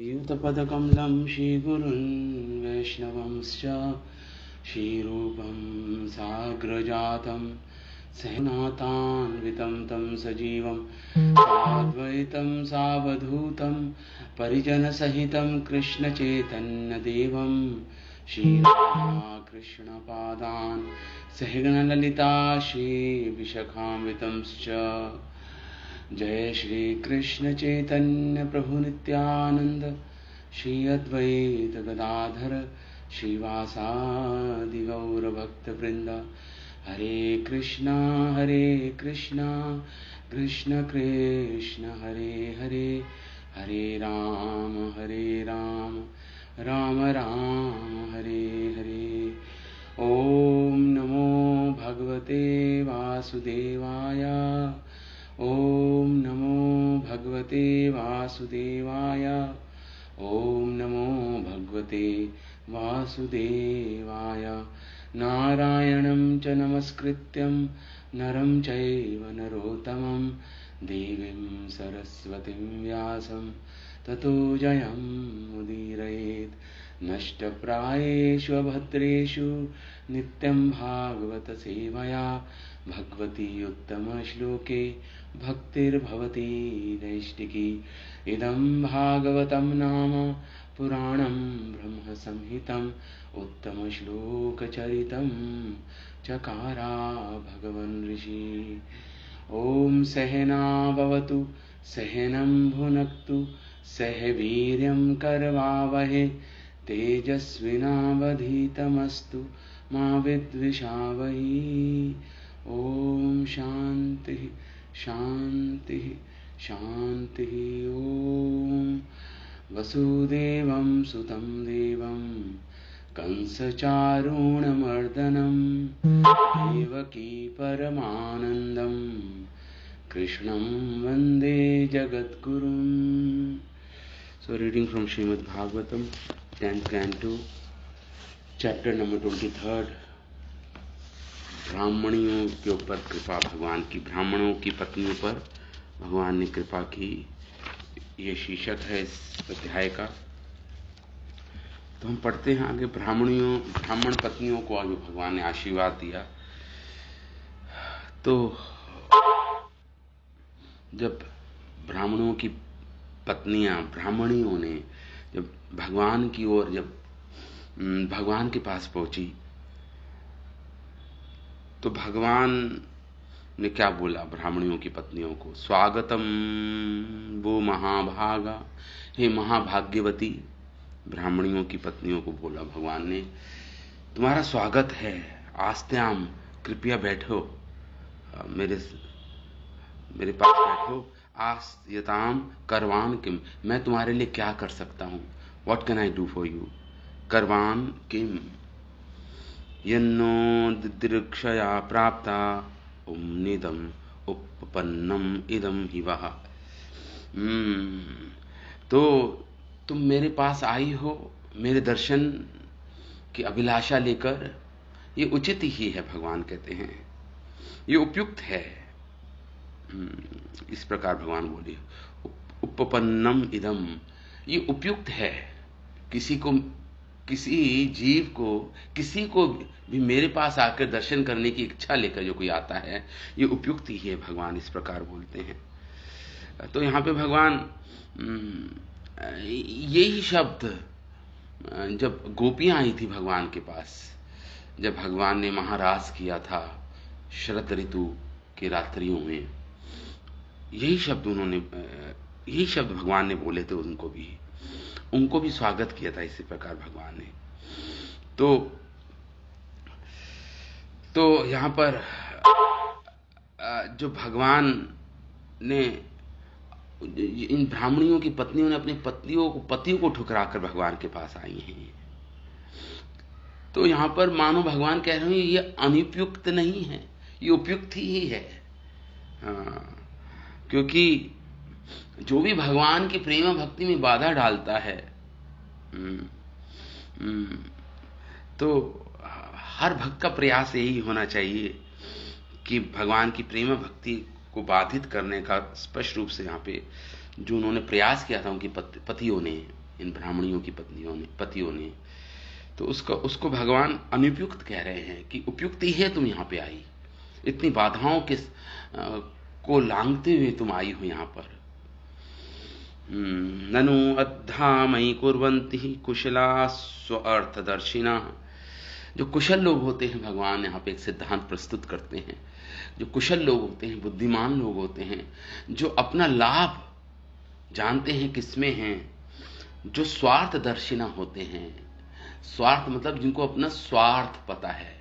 युतपदकमलं श्रीगुरुन् वैष्णवंश्च श्रीरूपं साग्रजातं सहनातान्वितं तं सजीवं साद्वैतं सावधूतं परिजनसहितं कृष्णचैतन्यदेवं श्रीराधाकृष्णपादान् सहगणललिता श्रीविशाखान्वितंश्च। जय श्री कृष्ण चैतन्य प्रभु नित्यानंद श्री अद्वैत गदाधर श्रीवासादि गौर भक्त वृंद। हरे कृष्णा कृष्ण कृष्ण हरे हरे, हरे राम राम राम हरे हरे। ओम नमो भगवते वासुदेवाय, ओम नमो भगवते वासुदेवाय, ओम नमो भगवते वासुदेवाय। नारायणं च नमस्कृत्यं नरं चैव नरोत्तमं देवीं सरस्वतीं व्यासं ततो जयं मुदीरयेत्। नष्टप्रायेषु अभद्रेषु नित्यं भागवत सेवया भगवती उत्तमश्लोके भक्तिर्भवती नैष्टिकी। इदं भागवतं नाम पुराणं ब्रह्मसंहितं उत्तमश्लोकचरितं चकारा भगवन् ऋषि। ॐ सहना भवतु सहनं भुनक्तु सह वीर्यं करवावहे तेजस्विनावधीतमस्तु मा विद्विषावहि। ओम शांति शांति शांति। ओम वसुदेवं सुतं देवं कंसचारूणमर्दनं देवकी परमानन्दं कृष्णं वन्दे जगद्गुरुं। So reading from Srimad Bhagavatam, 10th Canto, chapter number 23rd। ब्राह्मणियों के ऊपर कृपा भगवान की, ब्राह्मणों की पत्नियों पर भगवान ने कृपा की, ये शीर्षक है इस अध्याय का। तो हम पढ़ते हैं आगे। ब्राह्मण पत्नियों को आगे भगवान ने आशीर्वाद दिया। तो जब ब्राह्मणों की पत्नियां, ब्राह्मणियों ने जब भगवान की ओर, जब भगवान के पास पहुंची तो भगवान ने क्या बोला ब्राह्मणियों की पत्नियों को? स्वागतम वो महाभागा, हे महाभाग्यवती। ब्राह्मणियों की पत्नियों को बोला भगवान ने, तुम्हारा स्वागत है, आस्त्याम, कृपया बैठो, मेरे पास बैठो। आस्यताम करवान किम, मैं तुम्हारे लिए क्या कर सकता हूं? What can I do for you? करवान किम यन्नो दिदृक्षया प्राप्ता उम्निदम उपपन्नम इदम हि वः। तो तुम मेरे पास आई हो मेरे दर्शन की अभिलाषा लेकर, ये उचित ही है। भगवान कहते हैं ये उपयुक्त है। इस प्रकार भगवान बोले, उपपन्नम इदम, ये उपयुक्त है। किसी जीव को, किसी को भी मेरे पास आकर दर्शन करने की इच्छा लेकर जो कोई आता है, ये उपयुक्त ही है। भगवान इस प्रकार बोलते हैं। तो यहाँ पे भगवान यही शब्द जब गोपियां आई थी भगवान के पास, जब भगवान ने महाराज किया था शरद ऋतु की रात्रियों में, यही शब्द भगवान ने बोले थे। उनको भी स्वागत किया था इसी प्रकार भगवान ने। तो यहां पर जो भगवान ने, इन ब्राह्मणियों की पत्नियों ने अपने पतियों को ठुकराकर भगवान के पास आई हैं। तो यहां पर मानो भगवान कह रहे हैं ये अनुपयुक्त नहीं है, ये उपयुक्त ही है। क्योंकि जो भी भगवान की प्रेम भक्ति में बाधा डालता है, तो हर भक्त का प्रयास यही होना चाहिए कि भगवान की प्रेम भक्ति को बाधित करने का स्पष्ट रूप से यहाँ पे जो उन्होंने प्रयास किया था उनके पतियों ने, इन ब्राह्मणियों की पतियों ने। तो उसको भगवान अनुपयुक्त कह रहे हैं कि उपयुक्त ही है तुम यहाँ पे आई, इतनी बाधाओं के को लांघते हुए तुम आई हो यहाँ पर। ननु अद्धा मयि कुर्वन्ति कुशला स्वार्थदर्शिना। जो कुशल लोग होते हैं, भगवान यहाँ पे एक सिद्धांत प्रस्तुत करते हैं, जो कुशल लोग होते हैं, बुद्धिमान लोग होते हैं, जो अपना लाभ जानते हैं किसमें है, जो स्वार्थदर्शिना होते हैं। स्वार्थ मतलब जिनको अपना स्वार्थ पता है,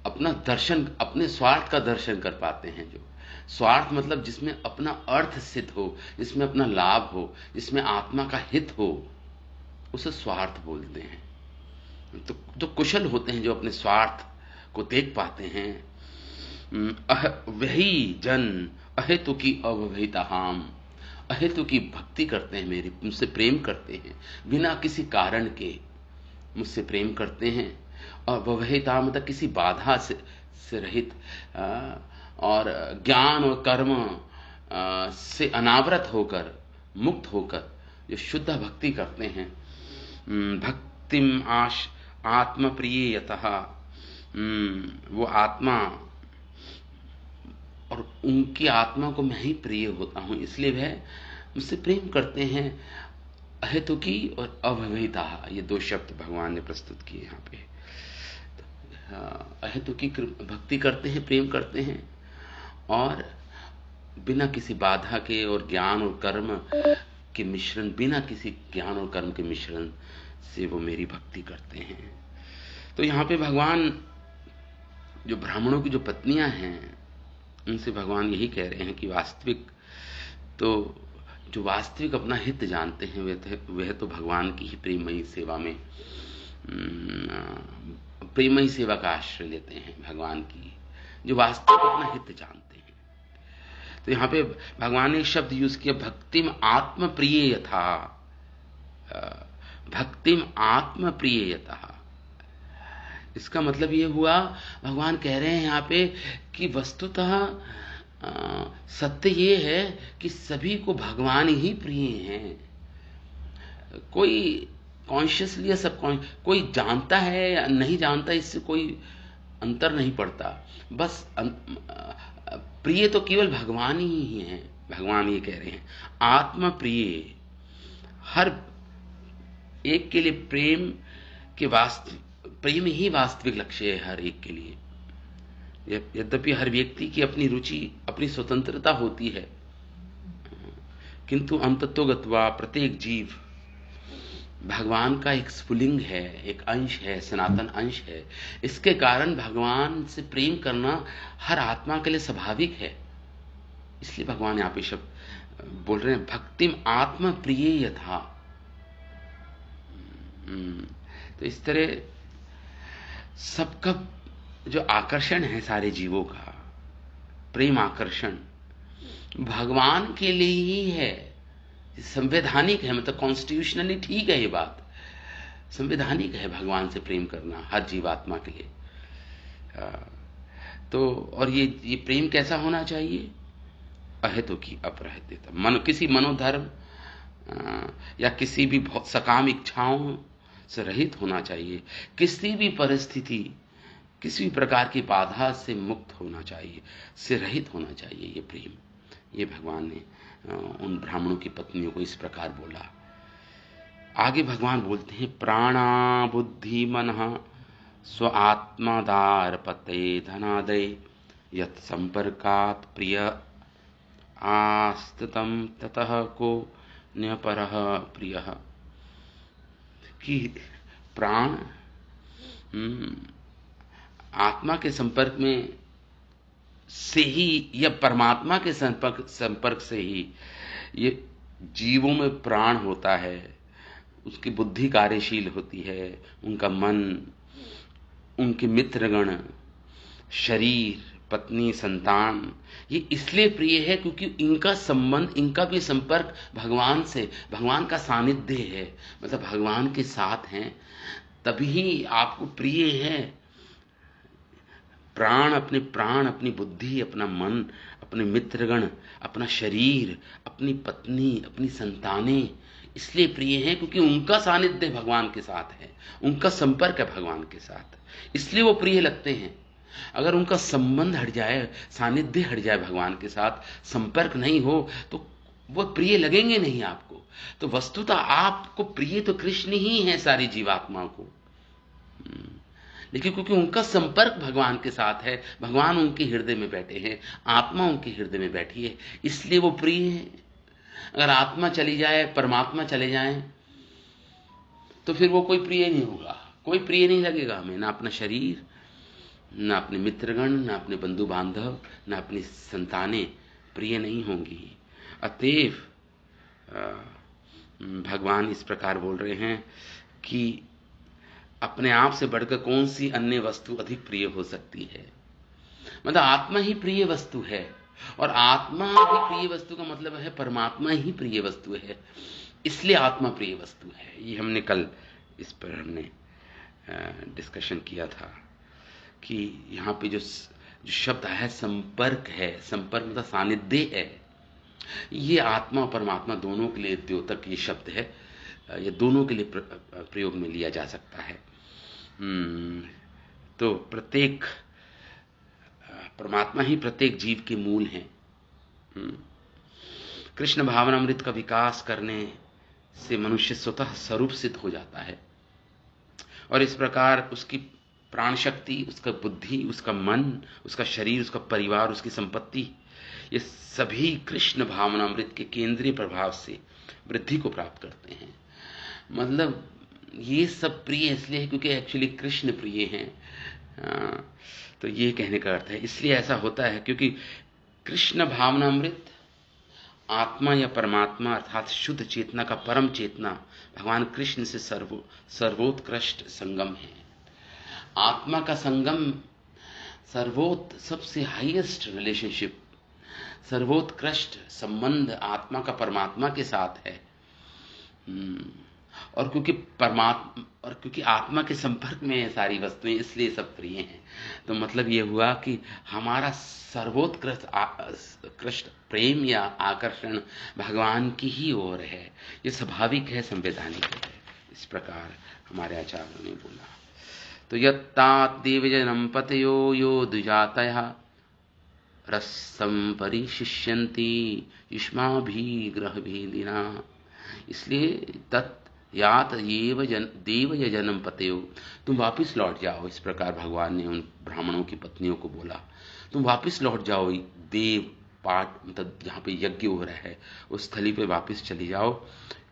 अपना दर्शन, अपने स्वार्थ का दर्शन कर पाते हैं। जो स्वार्थ मतलब जिसमें अपना अर्थ सिद्ध हो, जिसमें अपना लाभ हो, जिसमें आत्मा का हित हो, उसे स्वार्थ बोलते हैं। तो जो कुशल होते हैं, जो अपने स्वार्थ को देख पाते हैं, वही जन अहेतु की अवहिताहाम, अहेतु की भक्ति करते हैं, मेरी मुझसे प्रेम करते हैं, बिना किसी कारण के मुझसे प्रेम करते हैं। और ववहिता मतलब किसी बाधा से रहित, और ज्ञान और कर्म से अनावरत होकर, मुक्त होकर जो शुद्ध भक्ति करते हैं। भक्तिम आत्म प्रिय यतः, वो आत्मा और उनकी आत्मा को मैं ही प्रिय होता हूं, इसलिए वह मुझसे प्रेम करते हैं। अहेतु की और अभविता, ये दो शब्द भगवान ने प्रस्तुत किए यहाँ पे। अहेतु की भक्ति करते हैं, प्रेम करते हैं, और बिना किसी बाधा के और ज्ञान और कर्म के मिश्रण, बिना किसी ज्ञान और कर्म के मिश्रण से वो मेरी भक्ति करते हैं। तो यहाँ पे भगवान जो ब्राह्मणों की जो पत्नियां हैं, उनसे भगवान यही कह रहे हैं कि वास्तविक तो जो वास्तविक अपना हित जानते हैं, वह तो भगवान की ही प्रेममयी सेवा में, प्रेममयी सेवा का आश्रय लेते हैं भगवान की, जो वास्तविक अपना हित जानते हैं। तो यहाँ पे भगवान ने एक शब्द यूज किया, भक्तिम आत्म प्रिय यथा, भक्तिम आत्म प्रिय यथा। इसका मतलब ये हुआ, भगवान कह रहे हैं यहाँ पे कि वस्तुतः सत्य ये है कि सभी को भगवान ही प्रिय हैं। कोई कॉन्शियसली या सबकॉन्शियस, कोई जानता है या नहीं जानता, इससे कोई अंतर नहीं पड़ता। बस प्रिय तो केवल भगवान ही है। भगवान ये कह रहे हैं आत्म प्रिय, हर एक के लिए प्रेम के प्रेम ही वास्तविक लक्ष्य है हर एक के लिए। यद्यपि हर व्यक्ति की अपनी रुचि, अपनी स्वतंत्रता होती है, किंतु अंततोगत्वा प्रत्येक जीव भगवान का एक स्फुलिंग है, एक अंश है, सनातन अंश है। इसके कारण भगवान से प्रेम करना हर आत्मा के लिए स्वाभाविक है। इसलिए भगवान यहाँ पे शब्द बोल रहे हैं, भक्तिम आत्म प्रिय यथा। तो इस तरह सबका जो आकर्षण है सारे जीवों का, प्रेम आकर्षण भगवान के लिए ही है, संवैधानिक है, मतलब कॉन्स्टिट्यूशनली ठीक है, ये बात संवैधानिक है भगवान से प्रेम करना हर जीवात्मा के लिए। तो और ये प्रेम कैसा होना चाहिए? अहेतु की अपरहित, किसी मनोधर्म या किसी भी बहुत सकाम इच्छाओं से रहित होना चाहिए, किसी भी परिस्थिति, किसी भी प्रकार की बाधा से मुक्त होना चाहिए, से रहित होना चाहिए ये प्रेम। ये भगवान ने उन ब्राह्मणों की पत्नियों को इस प्रकार बोला। आगे भगवान बोलते हैं, प्राणा बुद्धि मनः स्व आत्मादार पते धनादय यत् संपर्कात् प्रिय आस्तितम ततः को न्यपरः प्रियः। कि प्राण आत्मा के संपर्क में से ही या परमात्मा के संपर्क से ही ये जीवों में प्राण होता है, उसकी बुद्धि कार्यशील होती है, उनका मन, उनके मित्रगण, शरीर, पत्नी, संतान, ये इसलिए प्रिय है क्योंकि इनका संबंध, इनका भी संपर्क भगवान से, भगवान का सानिध्य है, मतलब भगवान के साथ हैं, तभी आपको प्रिय है। प्राण, अपनी बुद्धि, अपना मन, अपने मित्रगण, अपना शरीर, अपनी पत्नी, अपनी संतानें, इसलिए प्रिय हैं क्योंकि उनका सानिध्य भगवान के साथ है, उनका संपर्क है भगवान के साथ, इसलिए वो प्रिय लगते हैं। अगर उनका संबंध हट जाए, सानिध्य हट जाए भगवान के साथ, संपर्क नहीं हो, तो वो प्रिय लगेंगे नहीं आपको। तो वस्तुतः आपको प्रिय तो कृष्ण ही है सारी जीवात्मा को, लेकिन क्योंकि उनका संपर्क भगवान के साथ है, भगवान उनके हृदय में बैठे हैं, आत्मा उनके हृदय में बैठी है, इसलिए वो प्रिय है। अगर आत्मा चली जाए, परमात्मा चले जाए, तो फिर वो कोई प्रिय नहीं होगा, कोई प्रिय नहीं लगेगा हमें, ना अपना शरीर, ना अपने मित्रगण, ना अपने बंधु बांधव, ना अपनी संतानें प्रिय नहीं होंगी। अतएव भगवान इस प्रकार बोल रहे हैं कि अपने आप से बढ़कर कौन सी अन्य वस्तु अधिक प्रिय हो सकती है। मतलब आत्मा ही प्रिय वस्तु है, और आत्मा ही प्रिय वस्तु का मतलब है परमात्मा ही प्रिय वस्तु है, इसलिए आत्मा प्रिय वस्तु है। ये हमने कल इस पर हमने डिस्कशन किया था कि यहाँ पे जो शब्द है संपर्क है, संपर्क मतलब सानिध्य है, ये आत्मा और परमात्मा दोनों के लिए द्योतक ये शब्द है, ये दोनों के लिए प्रयोग में लिया जा सकता है। तो प्रत्येक परमात्मा ही प्रत्येक जीव के मूल हैं। कृष्ण भावनामृत का विकास करने से मनुष्य स्वतः स्वरूप सिद्ध हो जाता है, और इस प्रकार उसकी प्राण शक्ति, उसका बुद्धि, उसका मन, उसका शरीर, उसका परिवार, उसकी संपत्ति, ये सभी कृष्ण भावनामृत के केंद्रीय प्रभाव से वृद्धि को प्राप्त करते हैं। मतलब ये सब प्रिय इसलिए है क्योंकि एक्चुअली कृष्ण प्रिय हैं। तो ये कहने का अर्थ है, इसलिए ऐसा होता है क्योंकि कृष्ण भावनामृत आत्मा या परमात्मा अर्थात शुद्ध चेतना का परम चेतना भगवान कृष्ण से सर्वोत्कृष्ट संगम है। आत्मा का संगम सबसे हाईएस्ट रिलेशनशिप, सर्वोत्कृष्ट संबंध आत्मा का परमात्मा के साथ है। और क्योंकि आत्मा के संपर्क में है सारी वस्तुएं, इसलिए सब प्रिय हैं। तो मतलब ये हुआ कि हमारा सर्वोत्कृष्ट प्रेम या आकर्षण भगवान की ही ओर है, ये स्वाभाविक है, संवैधानिक है। इस प्रकार हमारे आचार्यों ने बोला। तो यत्तात देवजनम पतयो यो द्विजातयः रसम परिशिष्यन्ति युष्माभिग्रहभेदिना। इसलिए तत् यात देवयजनम पतयो, तुम वापिस लौट जाओ। इस प्रकार भगवान ने उन ब्राह्मणों की पत्नियों को बोला, तुम वापिस लौट जाओ, देव पाठ मतलब जहाँ पे यज्ञ हो रहा है उस स्थली पे वापिस चली जाओ।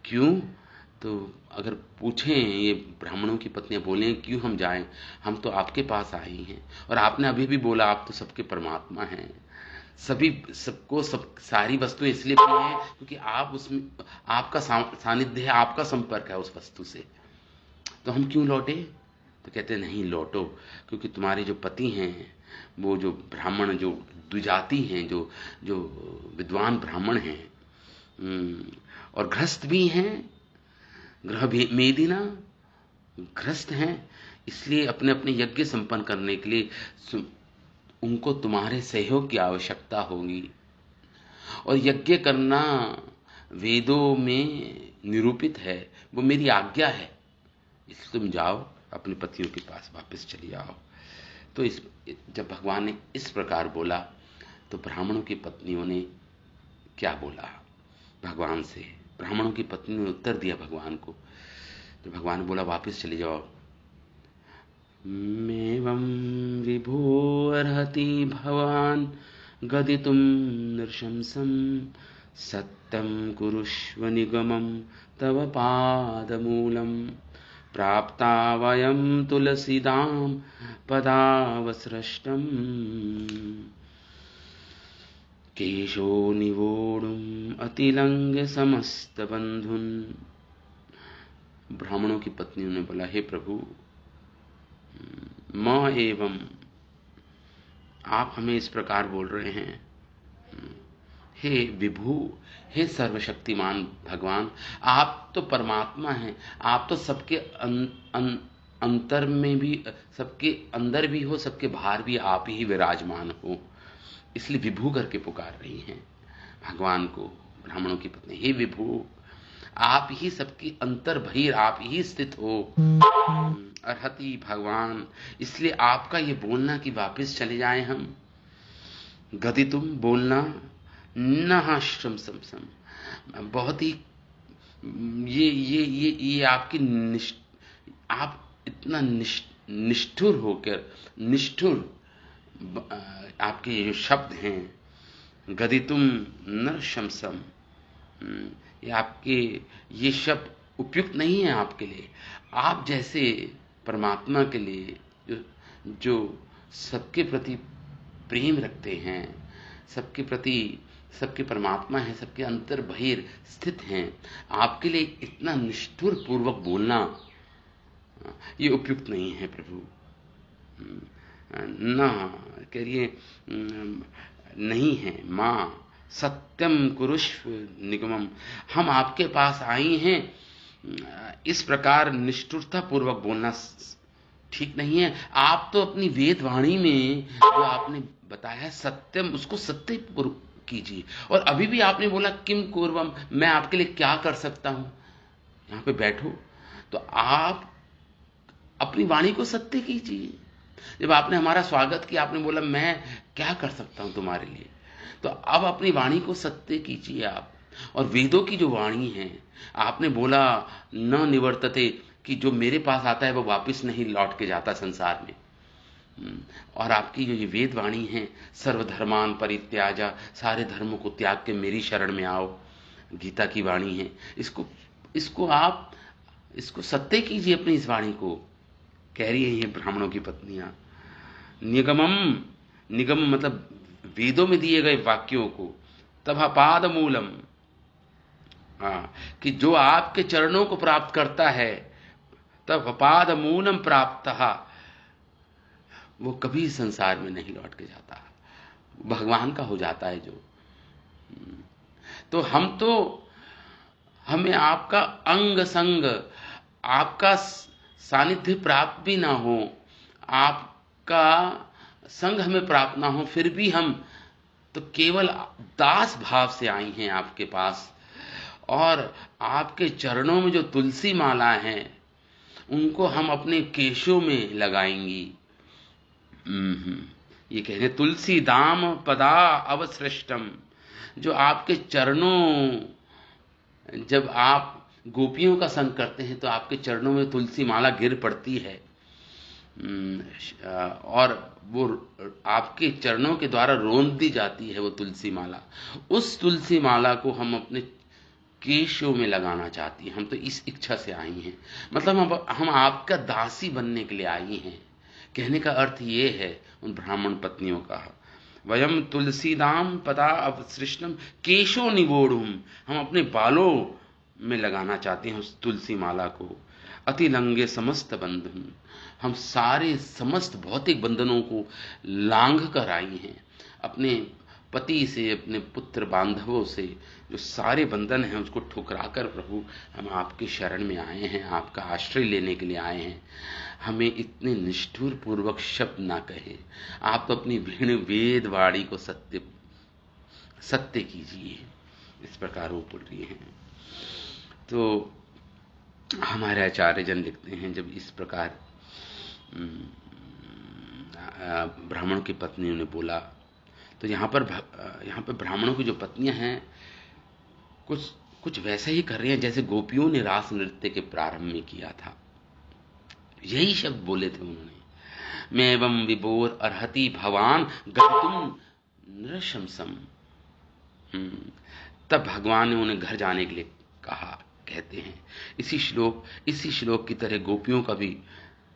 क्यों? तो अगर पूछें, ये ब्राह्मणों की पत्नियां बोलें क्यों हम जाएं, हम तो आपके पास आई हैं, और आपने अभी भी बोला आप तो सबके परमात्मा हैं, सारी वस्तुएं इसलिए प्रिय हैं क्योंकि आप उसमें, आपका सानिध्य है, आपका संपर्क है उस वस्तु से। तो हम क्यों लौटे? तो कहते नहीं लौटो, क्योंकि तुम्हारे जो पति हैं, वो जो ब्राह्मण, जो द्विजाति हैं, जो विद्वान ब्राह्मण हैं और गृहस्थ भी हैं, ग्रह मेदिना ग्रस्त हैं, इसलिए अपने अपने यज्ञ संपन्न करने के लिए उनको तुम्हारे सहयोग की आवश्यकता होगी। और यज्ञ करना वेदों में निरूपित है, वो मेरी आज्ञा है, इसलिए तुम जाओ, अपने पतियों के पास वापस चली जाओ। तो जब भगवान ने इस प्रकार बोला तो ब्राह्मणों की पत्नियों ने क्या बोला भगवान से? ब्राह्मणों की पत्नी ने उत्तर दिया भगवान को। तो भगवान ने बोला वापस चले जाओ। मेवं विभोर्हति भवान गदितुं नृशंसं सत्यं कुरुष्व निगमं तव पादमूलं प्राप्ता वयं तुलसीदां पदावसृष्टम् केशो निवोढुम् अतिलंघ्य समस्त बंधुन। ब्राह्मणों की पत्नियों ने बोला, हे प्रभु, मां एवं, आप हमें इस प्रकार बोल रहे हैं, हे विभु, हे सर्वशक्तिमान भगवान, आप तो परमात्मा हैं, आप तो सबके अंतर में भी, सबके अंदर भी हो, सबके बाहर भी आप ही विराजमान हो, इसलिए विभु करके पुकार रही हैं भगवान को ब्राह्मणों की पत्नी। हे विभु, आप ही सबकी अंतर बहिर आप ही स्थित हो। अर्हति भगवान, इसलिए आपका ये बोलना कि वापस चले जाएं हम, गदितुम बोलना, न श्रम सम, बहुत ही ये आपकी आप इतना निष्ठुर होकर, निष्ठुर आपके ये जो शब्द हैं, गदितुम न शमसम, ये आपके ये शब्द उपयुक्त नहीं है आपके लिए। आप जैसे परमात्मा के लिए जो सबके प्रति प्रेम रखते हैं, सबके प्रति, सबके परमात्मा हैं, सबके अंतर बहिर स्थित हैं, आपके लिए इतना निष्ठुर पूर्वक बोलना ये उपयुक्त नहीं है प्रभु। न करिए नहीं है। माँ सत्यम कुरुष्व निगमम, हम आपके पास आई हैं, इस प्रकार निष्ठुरता पूर्वक बोलना ठीक नहीं है। आप तो अपनी वेद वाणी में जो आपने बताया सत्यम, उसको सत्य कीजिए। और अभी भी आपने बोला किम कुर्वम, मैं आपके लिए क्या कर सकता हूं, यहां पे बैठो, तो आप अपनी वाणी को सत्य कीजिए। जब आपने हमारा स्वागत किया, आपने बोला मैं क्या कर सकता हूं तुम्हारे लिए, तो अब अपनी वाणी को सत्य कीजिए आप। और वेदों की जो वाणी है, आपने बोला न निवर्तते, कि जो मेरे पास आता है वो वापस नहीं लौट के जाता संसार में। और आपकी जो ये वेद वाणी है, सर्वधर्मान परित्याजा, सारे धर्मों को त्याग के मेरी शरण में आओ, गीता की वाणी है, इसको आप इसको सत्य कीजिए अपनी इस वाणी को, कह रही है ये ब्राह्मणों की पत्नियां। निगमम, निगम मतलब वेदों में दिए गए वाक्यों को, तभापाद मूलम, कि जो आपके चरणों को प्राप्त करता है, तभापाद मूलम प्राप्त, वो कभी संसार में नहीं लौट के जाता, भगवान का हो जाता है जो। तो हमें आपका अंग संग, आपका सानिध्य प्राप्त भी ना हो, आपका संग हमें प्राप्त ना हो, फिर भी हम तो केवल दास भाव से आई हैं आपके पास। और आपके चरणों में जो तुलसी माला है, उनको हम अपने केशों में लगाएंगी। ये कह रहे तुलसी दाम पदा अवसृष्टम, जो आपके चरणों, जब आप गोपियों का संग करते हैं तो आपके चरणों में तुलसी माला गिर पड़ती है, और वो आपके चरणों के द्वारा रोंद दी जाती है वो तुलसी माला। उस तुलसी माला को हम अपने केशों में लगाना चाहती हैं। हम तो इस इच्छा से आई हैं, मतलब हम आपका दासी बनने के लिए आई हैं। कहने का अर्थ ये है उन ब्राह्मण पत्नियों का, वयम तुलसीदाम पदा अवसृष्टम केशो निगोड़ुम, हम अपने बालों में लगाना चाहते हैं उस तुलसी माला को। अति लंगे समस्त बंधन, हम सारे समस्त भौतिक बंधनों को लांघ कर आई हैं, अपने पति से, अपने पुत्र बांधवों से जो सारे बंधन हैं उसको ठुकरा कर प्रभु हम आपकी शरण में आए हैं, आपका आश्रय लेने के लिए आए हैं। हमें इतने निष्ठुर पूर्वक शब्द ना कहे, आप तो अपनी वेद वाणी को सत्य सत्य कीजिए, इस प्रकार वो बोल रही हैं। तो हमारे आचार्य जन लिखते हैं, जब इस प्रकार ब्राह्मणों की पत्नियों ने बोला, तो यहाँ पर ब्राह्मणों की जो पत्नियां हैं कुछ वैसा ही कर रही हैं जैसे गोपियों ने रास नृत्य के प्रारंभ में किया था। यही शब्द बोले थे उन्होंने, मैं एवं विभोर अर्हति भवान गतुम नृशंसम। तब भगवान ने उन्हें घर जाने के लिए कहा। कहते हैं इसी श्लोक की तरह गोपियों का भी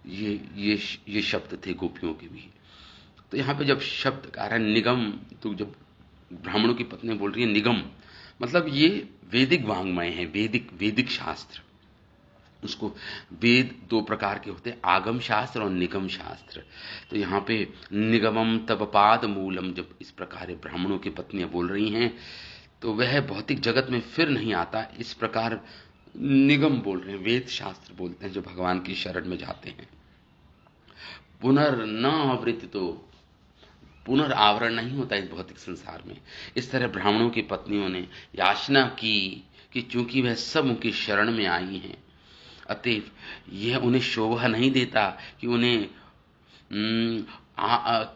ये शब्द थे, गोपियों के भी। तो यहाँ पे जब शब्द कह रहा है निगम, तो जब ब्राह्मणों की पत्नी बोल रही है निगम, मतलब ये वैदिक वांग्मय है, वैदिक शास्त्र। उसको वेद दो प्रकार के होते हैं, आगम शास्त्र और निगम शास्त्र। तो यहाँ पे निगमम तबपाद मूलम, जब इस प्रकार ब्राह्मणों की पत्नियां बोल रही हैं तो वह भौतिक जगत में फिर नहीं आता, इस प्रकार निगम बोल रहे हैं, वेद शास्त्र बोलते हैं जो भगवान की शरण में जाते हैं। पुनर्न आवृत्ति, तो पुनर्आवरण नहीं होता इस भौतिक संसार में। इस तरह ब्राह्मणों की पत्नियों ने याचना की कि चूंकि वह सब उनकी शरण में आई हैं, अतएव यह उन्हें शोभा नहीं देता कि उन्हें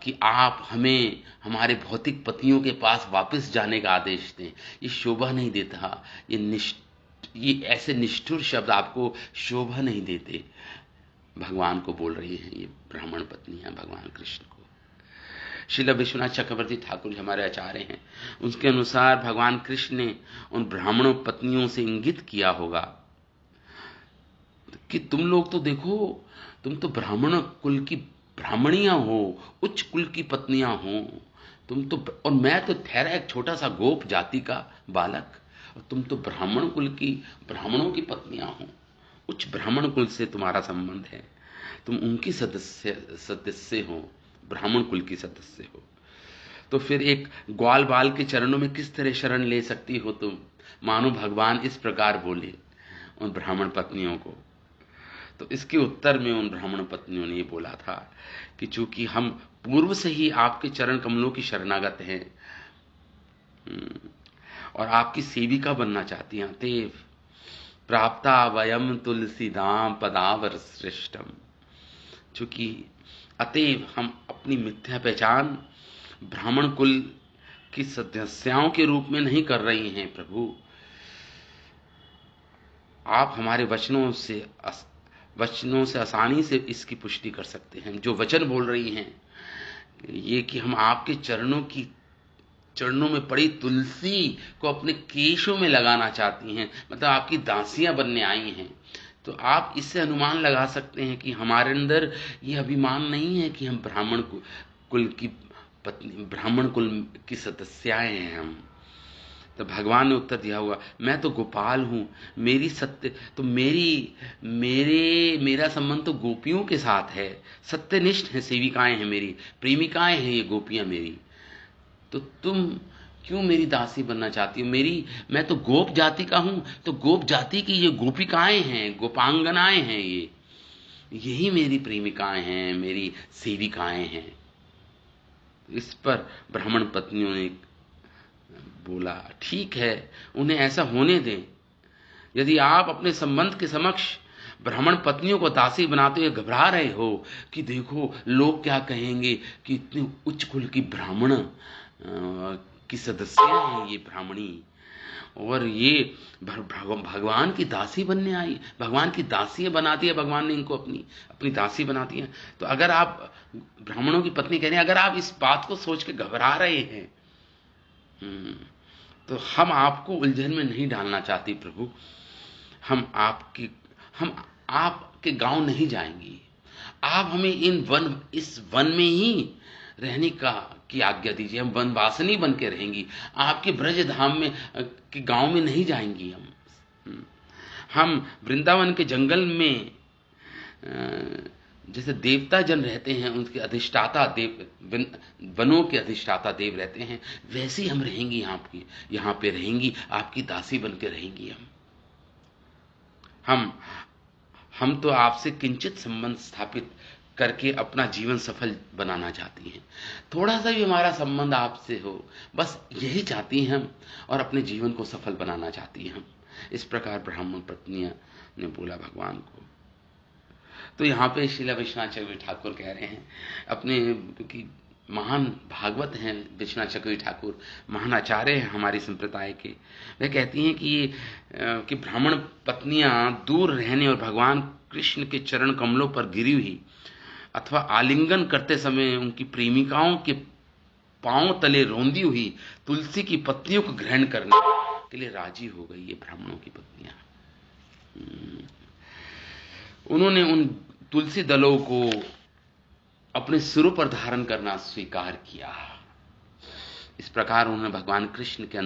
कि आप हमें हमारे भौतिक पतियों के पास वापस जाने का आदेश दें। ये शोभा नहीं देता। ये ऐसे निष्ठुर शब्द आपको शोभा नहीं देते। भगवान को बोल रही हैं ये ब्राह्मण पत्नियां भगवान कृष्ण को। श्रील विश्वनाथ चक्रवर्ती ठाकुर जी हमारे आचार्य हैं, उनके अनुसार भगवान कृष्ण ने उन ब्राह्मणों पत्नियों से इंगित किया होगा कि तुम लोग तो देखो, तुम तो ब्राह्मण कुल की ब्राह्मणियां हो, उच्च कुल की पत्नियां हो तुम तो, और मैं तो ठहरा एक छोटा सा गोप जाति का बालक, और तुम तो ब्राह्मण कुल की, ब्राह्मणों की पत्नियां हो, उच्च ब्राह्मण कुल से तुम्हारा संबंध है, तुम उनकी सदस्य हो, ब्राह्मण कुल की सदस्य हो, तो फिर एक ग्वाल बाल के चरणों में किस तरह शरण ले सकती हो तुम? मानो भगवान इस प्रकार बोले उन ब्राह्मण पत्नियों को। तो इसके उत्तर में उन ब्राह्मण पत्नियों ने ये बोला था कि चूंकि हम पूर्व से ही आपके चरण कमलों की शरणागत हैं और आपकी सेविका बनना चाहती हैं, तेव प्राप्ता वयम तुलसीदाम पदावर श्रेष्ठम, चूंकि अतएव हम अपनी मिथ्या पहचान ब्राह्मण कुल की सदस्याओं के रूप में नहीं कर रही हैं प्रभु। आप हमारे वचनों से आसानी से इसकी पुष्टि कर सकते हैं। जो वचन बोल रही हैं ये कि हम आपके चरणों में पड़ी तुलसी को अपने केशों में लगाना चाहती हैं, मतलब आपकी दासियां बनने आई हैं, तो आप इससे अनुमान लगा सकते हैं कि हमारे अंदर ये अभिमान नहीं है कि हम कुल की पत्नी, ब्राह्मण कुल की सदस्याएं हैं हम। तो भगवान ने उत्तर दिया हुआ, मैं तो गोपाल हूं, मेरी सत्य तो मेरा संबंध तो गोपियों के साथ है, सत्यनिष्ठ है, सेविकाएं हैं मेरी, प्रेमिकाएं हैं ये गोपियां मेरी, तो तुम क्यों मेरी दासी बनना चाहती हो? मैं तो गोप जाति का हूं, तो गोप जाति की ये गोपिकाएं हैं, गोपांगनाएं हैं, यही मेरी प्रेमिकाएं हैं, मेरी सेविकाएं हैं। इस पर ब्राह्मण पत्नियों ने बोला, ठीक है, उन्हें ऐसा होने दें। यदि आप अपने संबंध के समक्ष ब्राह्मण पत्नियों को दासी बनाते हुए घबरा रहे हो कि देखो लोग क्या कहेंगे कि इतने उच्च कुल की ब्राह्मण की सदस्य हैं ये ब्राह्मणी, और ये भगवान की दासी बनने आई, भगवान की दासी बना दिया भगवान ने इनको, अपनी दासी बना दिया। तो अगर आप ब्राह्मणों की पत्नी कह रहे हैं, अगर आप इस बात को सोच के घबरा रहे हैं तो हम आपको उलझन में नहीं डालना चाहती प्रभु। हम आपके गांव नहीं जाएंगे, आप हमें इस वन में ही रहने की आज्ञा दीजिए। हम वनवासिनी बन के रहेंगी, आपके ब्रज धाम में के गांव में नहीं जाएंगी। हम वृंदावन के जंगल में जैसे देवता जन रहते हैं, उनके अधिष्ठाता देव, वनों के अधिष्ठाता देव रहते हैं, वैसे हम रहेंगी, यहाँ पे रहेंगी, आपकी दासी बन के रहेंगी। हम तो आपसे किंचित संबंध स्थापित करके अपना जीवन सफल बनाना चाहती हैं, थोड़ा सा भी हमारा संबंध आपसे हो, बस यही चाहती हैं हम, और अपने जीवन को सफल बनाना चाहती हैं हम। इस प्रकार ब्राह्मण पत्नियां ने बोला भगवान को। तो यहाँ पे श्रील विश्वनाथ चक्रवर्ती ठाकुर कह रहे हैं अपने, क्योंकि महान भागवत हैं विश्वनाथ चक्रवर्ती ठाकुर, महान आचार्य हैं हमारी संप्रदाय के, वह कहती हैं कि ब्राह्मण पत्नियां दूर रहने और भगवान कृष्ण के चरण कमलों पर गिरी हुई अथवा आलिंगन करते समय उनकी प्रेमिकाओं के पांव तले रोंदी हुई तुलसी की पत्तियों को ग्रहण करने के लिए राजी हो गई ये ब्राह्मणों की पत्नियां। उन्होंने उन तुलसी दलों को अपने सिरों पर धारण करना स्वीकार किया। इस प्रकार उन्होंने भगवान कृष्ण के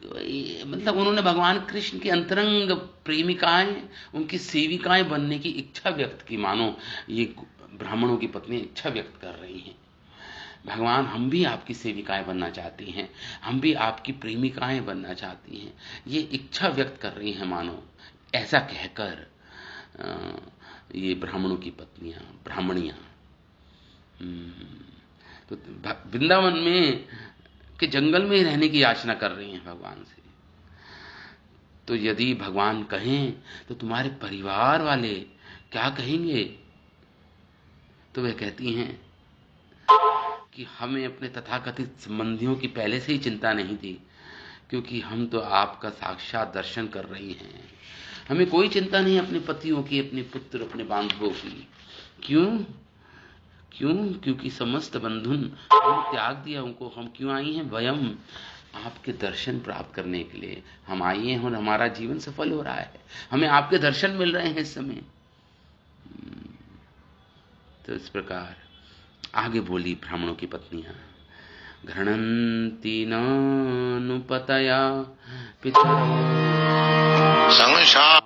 उन्होंने भगवान कृष्ण की अंतरंग प्रेमिकाएं, उनकी सेविकाएं बनने की इच्छा व्यक्त की। मानो ये ब्राह्मणों की पत्नी इच्छा व्यक्त कर रही हैं, भगवान हम भी आपकी सेविकाएं बनना चाहती हैं, हम भी आपकी प्रेमिकाएं बनना चाहती हैं, ये इच्छा व्यक्त कर रही हैं मानो। ऐसा कहकर ये ब्राह्मणों की पत्नियां, ब्राह्मणियां तो वृंदावन में के जंगल में ही रहने की याचना कर रही हैं भगवान से। तो यदि भगवान कहें तो तुम्हारे परिवार वाले क्या कहेंगे? तो वे कहती हैं कि हमें अपने तथाकथित संबंधियों की पहले से ही चिंता नहीं थी, क्योंकि हम तो आपका साक्षात दर्शन कर रही हैं। हमें कोई चिंता नहीं अपने पतियों की, अपने पुत्र, अपने बांधवों की। क्यों? क्यों? क्योंकि समस्त बंधुन हम त्याग दिया उनको। हम क्यों आई हैं? वयम, आपके दर्शन प्राप्त करने के लिए हम आई हैं, और हमारा जीवन सफल हो रहा है। हमें आपके दर्शन मिल रहे हैं इस समय। तो इस प्रकार आगे बोली ब्राह्मणों की पत्नियां, घृणन्ति नानुपतया पितरौ संशा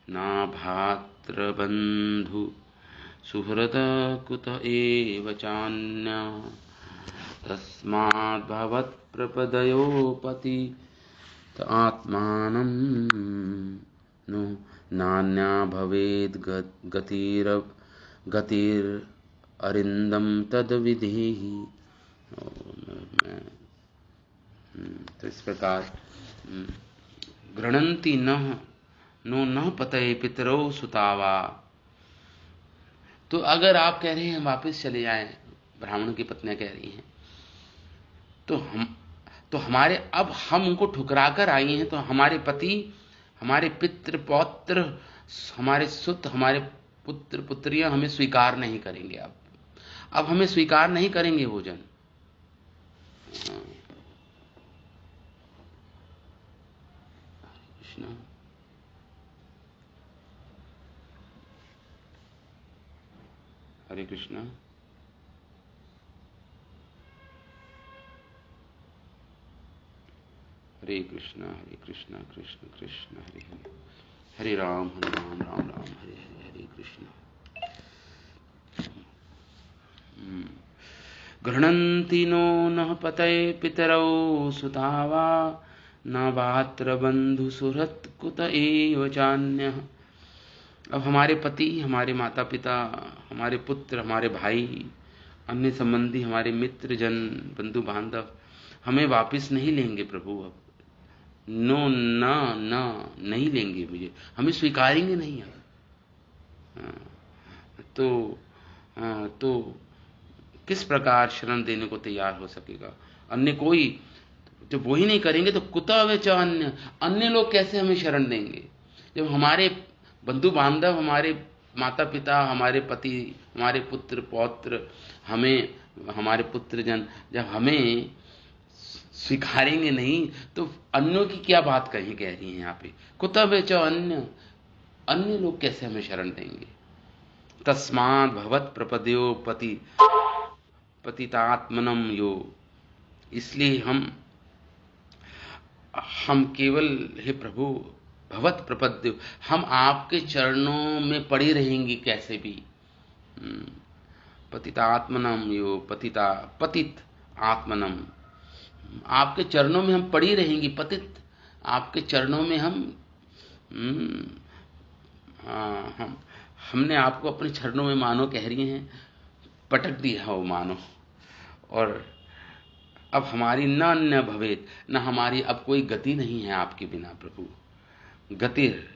ना भातृबन्धु सुहृद कुत एव चान्या तस्माद् भवत्प्रपदयोपति आत्मानं नु नान्या भवेद् गतिररिन्दं तद्विधेहि। तो इस प्रकार गृणन्ति नो न पतये पितरौ सुतावा। तो अगर आप कह रहे हैं वापस चले जाएं, ब्राह्मण की पत्नियां कह रही हैं, तो हमारे, अब हम उनको ठुकरा कर आई हैं, तो हमारे पति, हमारे पितृ पौत्र, हमारे सुत, हमारे पुत्र पुत्रियां हमें स्वीकार नहीं करेंगे। अब हमें स्वीकार नहीं करेंगे वो जन। कृष्ण हरे कृष्ण। हरे कृष्ण कृष्ण कृष्ण हरे हरे, हरे राम राम राम हरे हरे, हरे कृष्ण। गृह्णन्ति नो नः पतये पितरौ सुतावा न भातृबन्धु सुहृत् कुत एव चान्यः। अब हमारे पति, हमारे माता पिता, हमारे पुत्र, हमारे भाई, अन्य संबंधी, हमारे मित्र जन, बंधु बांधव हमें वापस नहीं लेंगे प्रभु। अब नो ना ना नहीं लेंगे मुझे, हमें स्वीकारेंगे नहीं। अब तो किस प्रकार शरण देने को तैयार हो सकेगा? अन्य कोई, जब वही नहीं करेंगे तो कुतः वे च अन्य लोग कैसे हमें शरण देंगे? जब हमारे बंधु बांधव, हमारे माता पिता, हमारे पति, हमारे पुत्र पौत्र, हमें, हमारे पुत्र जन जब हमें स्वीकारेंगे नहीं, तो अन्यों की क्या बात कह रही है यहाँ पे? कुतः वे च अन्य लोग कैसे हमें शरण देंगे? तस्मात् भवत् प्रपद्यो पतितात्मनम यो। इसलिए हम केवल, हे प्रभु, भवत प्रपद्यो, हम आपके चरणों में पड़ी रहेंगी कैसे भी। पतितात्मनम यो, पतित आत्मनम, आपके चरणों में हम पड़ी रहेंगी। पतित, आपके चरणों में हमने आपको अपने चरणों में मानो कह रही हैं, पटक दिया हो मानो। और अब हमारी न अन्य भवेत, न हमारी अब कोई गति नहीं है आपके बिना प्रभु। गतिर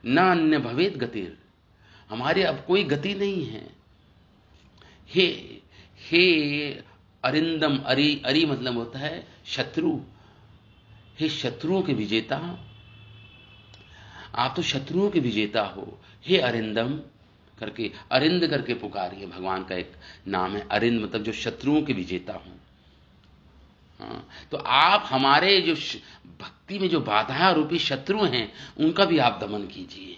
न अन्य भवेत गतिर, हमारी अब कोई गति नहीं है। हे अरिंदम, अरि मतलब होता है शत्रु। हे शत्रुओं के विजेता, आप तो शत्रुओं के विजेता हो। हे अरिंदम करके, अरिंद करके पुकारिए, भगवान का एक नाम है अरिंद, मतलब जो शत्रुओं के विजेता हो। तो आप हमारे जो भक्ति में जो बाधा रूपी शत्रु हैं, उनका भी आप दमन कीजिए।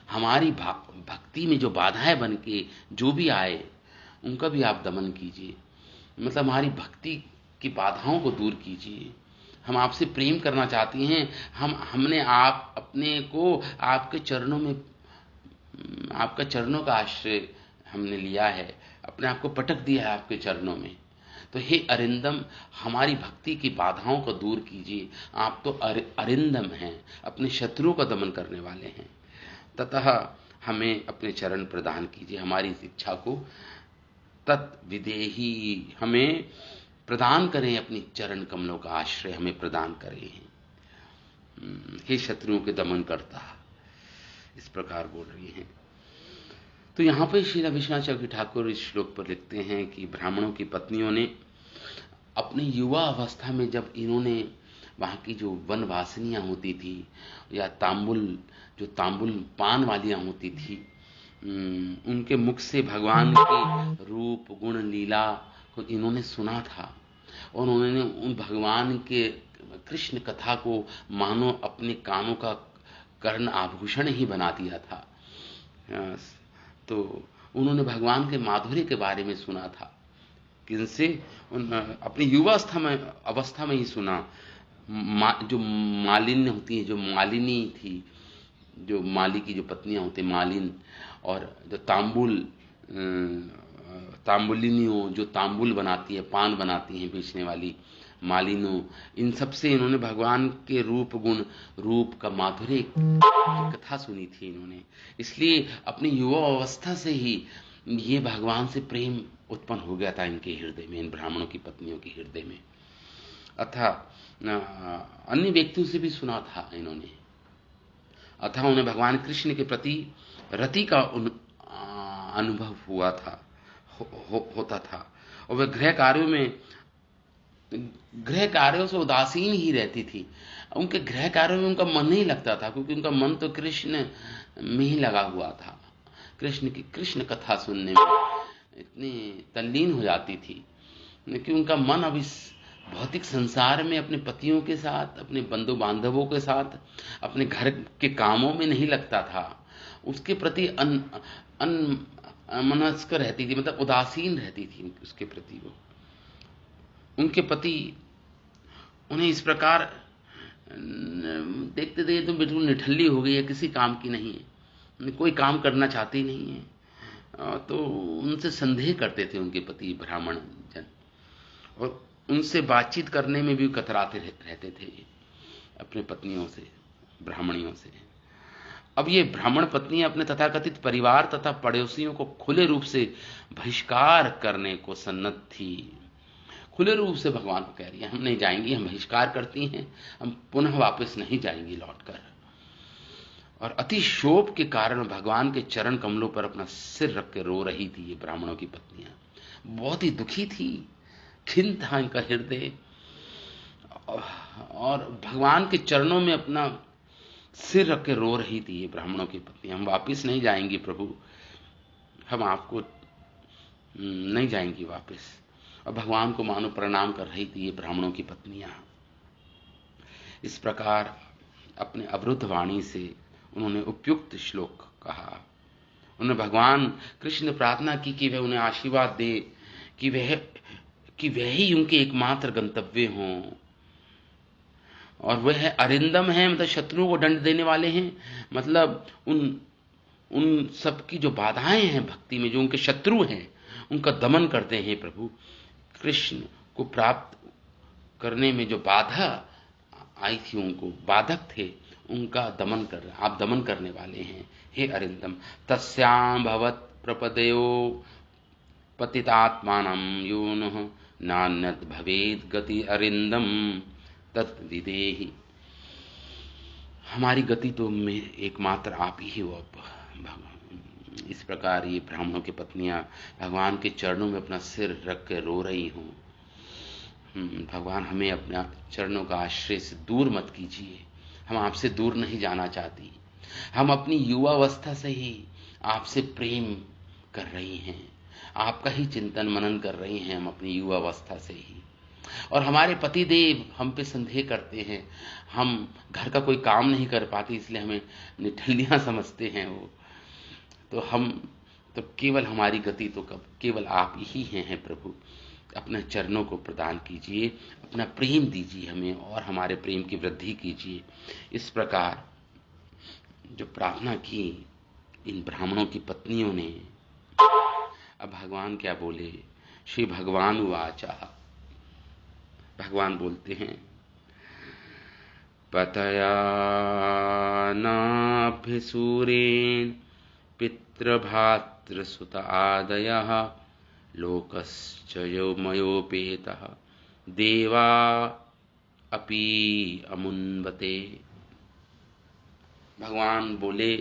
हमारी भक्ति में जो बाधाएं बन के जो भी आए, उनका भी आप दमन कीजिए। मतलब हमारी भक्ति की बाधाओं को दूर कीजिए। हम आपसे प्रेम करना चाहती हैं। हमने आप अपने को आपके चरणों में, आपका चरणों का आश्रय हमने लिया है, अपने आप को पटक दिया है आपके चरणों में। तो हे अरिंदम, हमारी भक्ति की बाधाओं को दूर कीजिए। आप तो अरिंदम हैं, अपने शत्रुओं का दमन करने वाले हैं। ततः हमें अपने चरण प्रदान कीजिए, हमारी इस इच्छा को तत्विदेही, हमें प्रदान करें, अपनी चरण कमलों का आश्रय हमें प्रदान करें। हे शत्रुओं के दमन करता, इस प्रकार बोल रही हैं। तो यहाँ पे श्री विश्वनाथ ठाकुर इस श्लोक पर लिखते हैं कि ब्राह्मणों की पत्नियों ने अपनी युवा अवस्था में, जब इन्होंने वहाँ की जो वनवासिनियाँ होती थी या तांबुल पान वालियाँ होती थी, उनके मुख से भगवान के रूप गुण लीला को इन्होंने सुना था और उन्होंने उन भगवान के कृष्ण कथा को मानो अपने कानों का कर्ण आभूषण ही बना दिया था। तो उन्होंने भगवान के माधुर्य के बारे में सुना था, किनसे? अपनी युवा अवस्था में ही सुना। जो मालिन्य होती है, जो मालिनी थी, जो माली की जो पत्नियां होती मालिन, और जो तांबुलिनियों जो तांबुल बनाती है, पान बनाती हैं बेचने वाली मालिनों, इन सब से इन्होंने भगवान के रूप गुण, रूप का माधुर्य की कथा सुनी थी इन्होंने। इसलिए अपनी युवा अवस्था से ही ये भगवान से प्रेम उत्पन्न हो गया था इनके हृदय में, इन ब्राह्मणों की पत्नियों के हृदय में। अथा अन्य व्यक्तियों से भी सुना था इन्होंने, अथा उन्हें भगवान कृष्ण के प्रति रति का अनुभव हुआ था, होता था। और वे गृह कार्यों से उदासीन ही रहती थी। उनके गृह कार्यों में उनका मन नहीं लगता था, क्योंकि उनका मन तो कृष्ण में ही लगा हुआ था। कृष्ण की कृष्ण कथा सुनने में इतनी तल्लीन हो जाती थी कि उनका मन अब इस भौतिक संसार में अपने पतियों के साथ, अपने बंधु बांधवों के साथ, अपने घर के कामों में नहीं लगता था। उसके प्रति अनमनस्क रहती थी, मतलब उदासीन रहती थी उसके प्रति। वो उनके पति उन्हें इस प्रकार देखते थे तो बिल्कुल निठल्ली हो गई है, किसी काम की नहीं है, कोई काम करना चाहती नहीं है। तो उनसे संदेह करते थे उनके पति ब्राह्मण जन, और उनसे बातचीत करने में भी कतराते रहते थे अपने पत्नियों से, ब्राह्मणियों से। अब ये ब्राह्मण पत्नी अपने तथाकथित परिवार तथा पड़ोसियों को खुले रूप से बहिष्कार करने को सन्नद्ध थी। खुले रूप से भगवान को कह रही है, हम नहीं जाएंगी, हम बहिष्कार करती हैं, हम पुनः वापस नहीं जाएंगी लौटकर। और अति शोभ के कारण भगवान के चरण कमलों पर अपना सिर रख के रो रही थी ये ब्राह्मणों की पत्नियां। बहुत ही दुखी थी, खिन्न था इनका हृदय, और भगवान के चरणों में अपना सिर रख के रो रही थी ये ब्राह्मणों की पत्नी। हम वापस नहीं जाएंगी प्रभु, हम आपको नहीं जाएंगी वापस। और भगवान को मानो प्रणाम कर रही थी ये ब्राह्मणों की पत्नियां। इस प्रकार अपने अवरुद्ध वाणी से उन्होंने उपयुक्त श्लोक कहा। उन्होंने भगवान कृष्ण प्रार्थना की कि वह उन्हें आशीर्वाद दे कि वह ही उनके एकमात्र गंतव्य हों। और वह अरिंदम है, मतलब शत्रुओं को दंड देने वाले हैं, मतलब उन सब की जो बाधाएं हैं भक्ति में, जो उनके शत्रु हैं, उनका दमन करते हैं प्रभु। कृष्ण को प्राप्त करने में जो बाधा आई थी, उनको बाधक थे, उनका दमन कर रहे, आप दमन करने वाले हैं हे अरिंदम। तस्याम भवत प्रपदयो पतितात्मानं योनः नान्यत् भवेद गति अरिंदम तत् विदेहि। हमारी गति तो में एकमात्र आप ही हो। इस प्रकार ये ब्राह्मणों की पत्नियां भगवान के चरणों में अपना सिर रख के रो रही हों। भगवान हमें अपना चरणों का आश्रय से दूर मत कीजिए, हम आपसे दूर नहीं जाना चाहती। हम अपनी युवावस्था से ही आपसे प्रेम कर रही हैं, आपका ही चिंतन मनन कर रही हैं हम अपनी युवावस्था से ही। और हमारे पतिदेव हम पे संदेह करते हैं, हम घर का कोई काम नहीं कर पाती, इसलिए हमें निठल्लियां समझते हैं वो। तो हम तो केवल हमारी गति तो केवल आप ही हैं प्रभु। अपने चरणों को प्रदान कीजिए, अपना प्रेम दीजिए हमें, और हमारे प्रेम की वृद्धि कीजिए। इस प्रकार जो प्रार्थना की इन ब्राह्मणों की पत्नियों ने। अब भगवान क्या बोले? श्री भगवान उवाचा, भगवान बोलते हैं, पतया नाभ्यसूरेण पितृभातृसुत आदयः लोकश्च मयोपेतः देवा अपि अमुन्वते। भगवान बोले,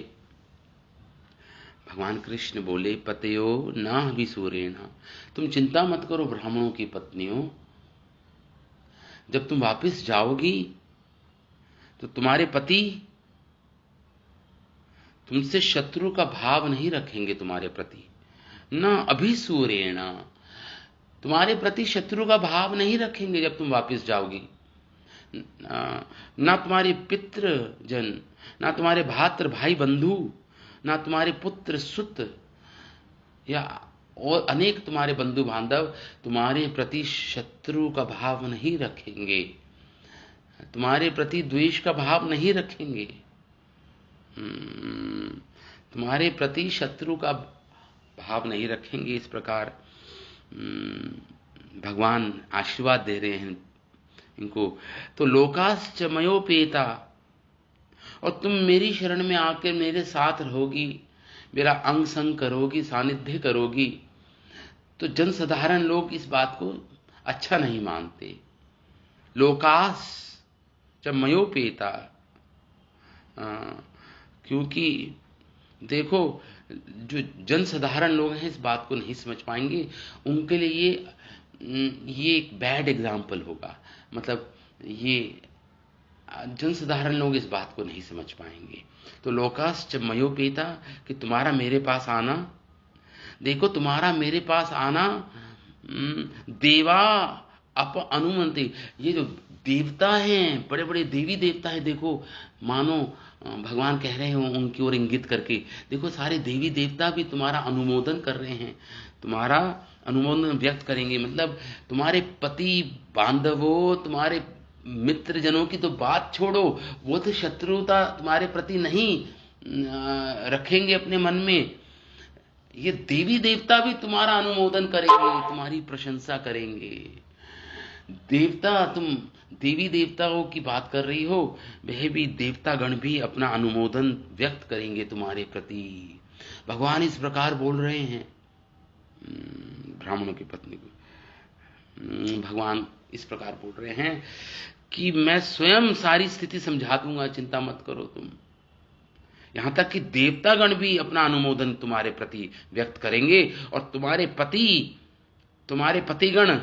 भगवान कृष्ण बोले, पतयो न विसूरेण, तुम चिंता मत करो ब्राह्मणों की पत्नियों, जब तुम वापस जाओगी तो तुम्हारे पति तुमसे शत्रु का भाव नहीं रखेंगे, तुम्हारे प्रति न अभिसूरेण, तुम्हारे प्रति शत्रु का भाव नहीं रखेंगे जब तुम वापस जाओगी। ना तुम्हारे पितृ जन, ना तुम्हारे भात्र भाई बंधु, ना तुम्हारे पुत्र सुत या और अनेक तुम्हारे बंधु बांधव तुम्हारे प्रति शत्रु का भाव नहीं रखेंगे, तुम्हारे प्रति द्वेष का भाव नहीं रखेंगे, तुम्हारे प्रति शत्रु का भाव नहीं रखेंगे। इस प्रकार भगवान आशीर्वाद दे रहे हैं इनको। तो लोकाश्च मयोपेता, और तुम मेरी शरण में आकर मेरे साथ रहोगी, मेरा अंग संग करोगी, सानिध्य करोगी, तो जनसाधारण लोग इस बात को अच्छा नहीं मानते। लोकास च मयोपेता, क्योंकि देखो जो जनसाधारण लोग हैं इस बात को नहीं समझ पाएंगे, उनके लिए ये एक बैड एग्जाम्पल होगा। मतलब ये जनसाधारण लोग इस बात को नहीं समझ पाएंगे। तो लोकाश्च मयोपेता, कि तुम्हारा मेरे पास आना, देखो तुम्हारा मेरे पास आना, देवा अप अनुमंति, ये जो देवता हैं, बड़े बड़े देवी देवता हैं, देखो मानो भगवान कह रहे हैं उनकी ओर इंगित करके, देखो सारे देवी देवता भी तुम्हारा अनुमोदन कर रहे हैं, तुम्हारा अनुमोदन व्यक्त करेंगे। मतलब तुम्हारे पति बांधवों, तुम्हारे मित्र जनों की तो बात छोड़ो, वो तो शत्रुता तुम्हारे प्रति नहीं रखेंगे अपने मन में, ये देवी देवता भी तुम्हारा अनुमोदन करेंगे, तुम्हारी प्रशंसा करेंगे। देवता, तुम देवी देवताओं की बात कर रही हो, वह भी देवतागण भी अपना अनुमोदन व्यक्त करेंगे तुम्हारे प्रति। भगवान इस प्रकार बोल रहे हैं ब्राह्मणों की पत्नी को। भगवान इस प्रकार बोल रहे हैं कि मैं स्वयं सारी स्थिति समझा दूंगा, चिंता मत करो तुम। यहां तक कि देवतागण भी अपना अनुमोदन तुम्हारे प्रति व्यक्त करेंगे, और तुम्हारे पतिगण,